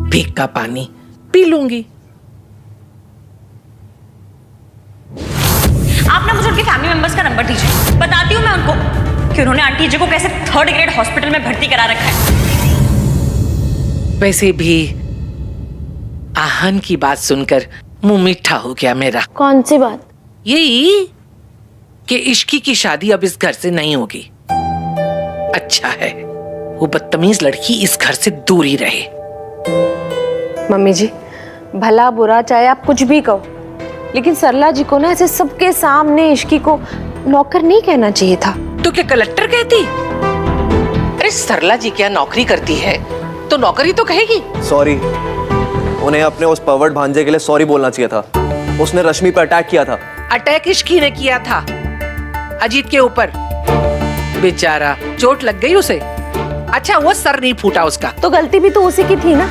भीग का पानी पी लूंगी। आप ना मुझे उनके फैमिली मेंबर्स का नंबर दीजिए, बताती हूँ मैं उनको कि उन्होंने आंटी जी को कैसे 3rd ग्रेड हॉस्पिटल में भर्ती करा रखा है। वैसे भी आहन की बात सुनकर मुंह मीठा हो गया मेरा। कौन सी बात? यही कि इश्की की शादी अब इस घर से नहीं होगी। अच्छा है वो बदतमीज लड़की इस घर से दूर ही रहे। मम्मी जी, भला बुरा चाहे आप कुछ भी कहो, लेकिन सरला जी को ना ऐसे सबके सामने इश्की को नौकर नहीं कहना चाहिए था। तो क्या कलेक्टर कहती? अरे सरला जी क्या नौकरी करती है तो नौकरी तो कहेगी। सॉरी, उन्हें अपने उस परवर्ट भांजे के लिए सॉरी बोलना चाहिए था। उसने रश्मि पर अटैक किया था। अटैक इश्की ने किया था अजीत के ऊपर। बेचारा चोट लग गई उसे। अच्छा वो सर नहीं फूटा उसका। तो गलती भी तो उसी की थी ना।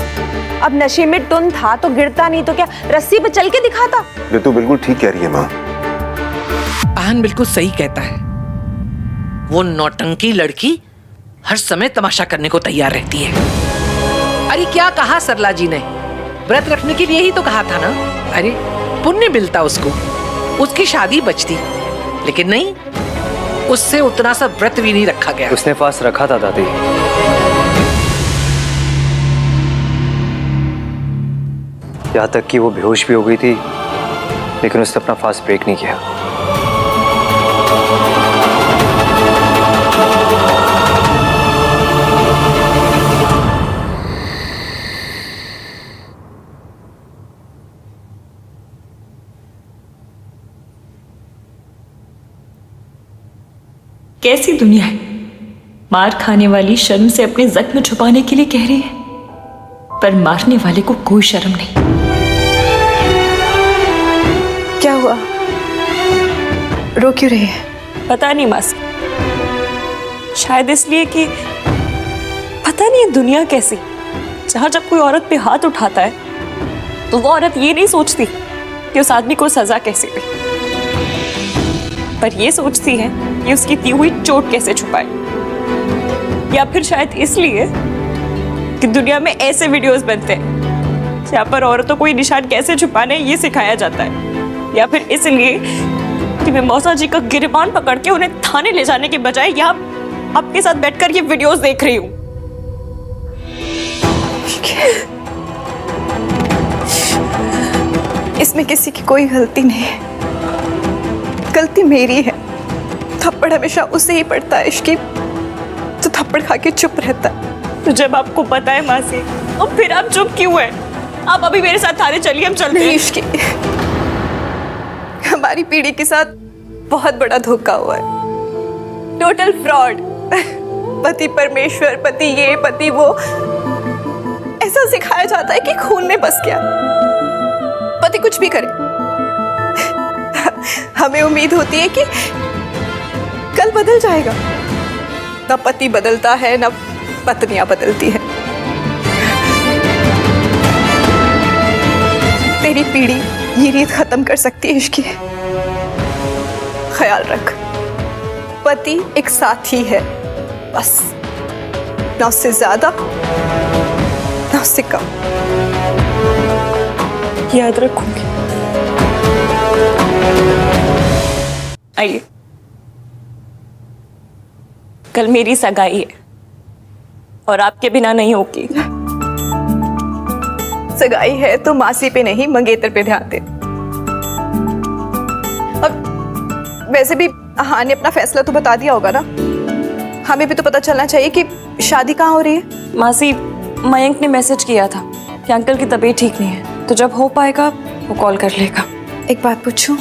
अब नशे में टुन था तो गिरता नहीं तो क्या रस्सी पे चल के दिखाता। ये तू बिल्कुल ठीक कह रही है माँ। आहन बिल्कुल सही कहता है। वो नौटंकी लड़की हर समय तमाशा करने को तैयार रहती है। अरे क्या कहा सरला जी ने, व्रत रखने के लिए ही तो कहा था ना। अरे पुण्य मिलता उसको, उसकी शादी बचती, लेकिन नहीं, उससे उतना सा व्रत भी नहीं रखा गया। उसने फास्ट रखा था दादी। यहाँ तक कि वो बेहोश भी हो गई थी, लेकिन उसने अपना फास्ट ब्रेक नहीं किया। कैसी दुनिया है, मार खाने वाली शर्म से अपने जख्म छुपाने के लिए कह रही है, पर मारने वाले को कोई शर्म नहीं। क्या हुआ? रो क्यों रही है? पता नहीं मासी, शायद इसलिए कि पता नहीं दुनिया कैसी, जहां जब कोई औरत पे हाथ उठाता है तो वो औरत ये नहीं सोचती कि उस आदमी को सजा कैसे दे, पर ये सोचती है कि उसकी दी हुई चोट कैसे छुपाए। या फिर शायद इसलिए कि दुनिया में ऐसे वीडियोस बनते हैं जहाँ पर औरतों को ये निशान कैसे छुपाने ये सिखाया जाता है। या फिर इसलिए कि मैं मौसा जी का गिरबान पकड़ के उन्हें थाने ले जाने के बजाय यहाँ आपके साथ बैठकर ये वीडियोस देख रही हूँ। इसमें किसी की कोई गलती नहीं है, गलती मेरी है। थप्पड़ हमेशा उसे ही पड़ता है इश्की, तो थप्पड़ खा के चुप रहता है। तो जब आपको पता है मासी, तो फिर आप चुप क्यों हैं? आप अभी मेरे साथ थाने चलिए, हम चलते हैं। इश्की, हमारी पीढ़ी के साथ बहुत बड़ा धोखा हुआ है, टोटल फ्रॉड। पति परमेश्वर, पति ये पति वो, ऐसा सिखाया जाता है कि खून में बस गया। पति कुछ भी करे, हमें उम्मीद होती है कि कल बदल जाएगा। ना पति बदलता है, ना पत्नियां बदलती है। तेरी पीढ़ी ये रीत खत्म कर सकती है इश्की। ख्याल रख, पति एक साथी है बस, ना उससे ज्यादा ना उससे कम। याद रखूंगी। आइए, कल मेरी सगाई है और आपके बिना नहीं होगी। सगाई है तो मासी पे नहीं मंगेतर पे ध्यान दे। अब वैसे भी हाँ ने अपना फैसला तो बता दिया होगा ना, हमें भी तो पता चलना चाहिए कि शादी कहाँ हो रही है। मासी, मयंक ने मैसेज किया था कि अंकल की तबीयत ठीक नहीं है, तो जब हो पाएगा वो कॉल कर लेगा। एक बात पूछूं,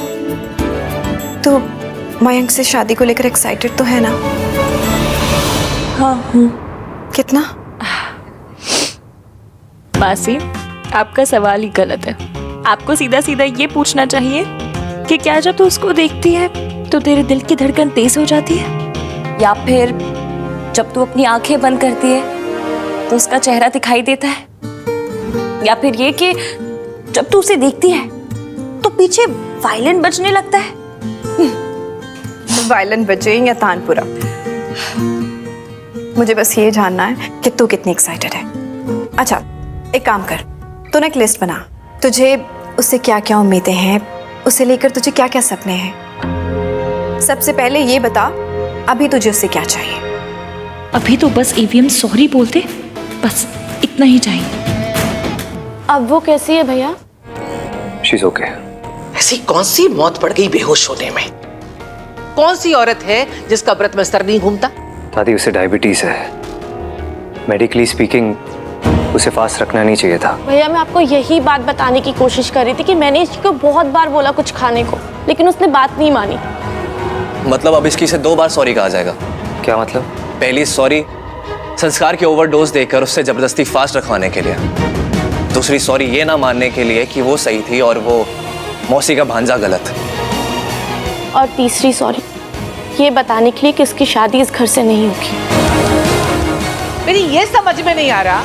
तो मयंक से शादी को लेकर एक्साइटेड तो है ना? हाँ हूँ। कितना? मासी, आपका सवाल ही गलत है। आपको सीधा सीधा ये पूछना चाहिए कि क्या जब तू उसको देखती है तो तेरे दिल की धड़कन तेज हो जाती है, या फिर जब तू अपनी आंखें बंद करती है तो उसका चेहरा दिखाई देता है, या फिर ये कि जब तू उसे देखती है तो पीछे वायलिन बजने लगता है। वायलिन बजे या तानपुरा, मुझे बस ये जानना है कि तू कितनी एक्साइटेड है। अच्छा, एक काम कर, तू ना एक लिस्ट बना, तुझे उससे क्या क्या उम्मीदें हैं, उसे लेकर तुझे क्या क्या सपने हैं। सबसे पहले ये बता, अभी तुझे उससे क्या चाहिए? अभी तो बस ईवीएम सॉरी बोलते, बस इतना ही चाहिए। अब वो कैसी है भैया? शीज ओके। ऐसी कौन सी मौत पड़ गई बेहोश होने में? कौन सी औरत है जिसका व्रत में सर नहीं घूमता? दादी उसे डायबिटीज है, मेडिकली स्पीकिंग उसे फास्ट रखना नहीं चाहिए था। भैया मैं आपको यही बात बताने की कोशिश कर रही थी कि मैंने इसको बहुत बार बोला कुछ खाने को, लेकिन उसने बात नहीं मानी। मतलब अब इसकी से 2 बार सॉरी कहा जाएगा? क्या मतलब? पहली सॉरी संस्कार की ओवरडोज देकर उससे जबरदस्ती फास्ट रखवाने के लिए, दूसरी सॉरी ये ना मानने के लिए कि वो सही थी और वो मौसी का भांजा गलत, और तीसरी सॉरी ये बताने के लिए कि उसकी शादी इस घर से नहीं होगी। मेरी ये समझ में नहीं आ रहा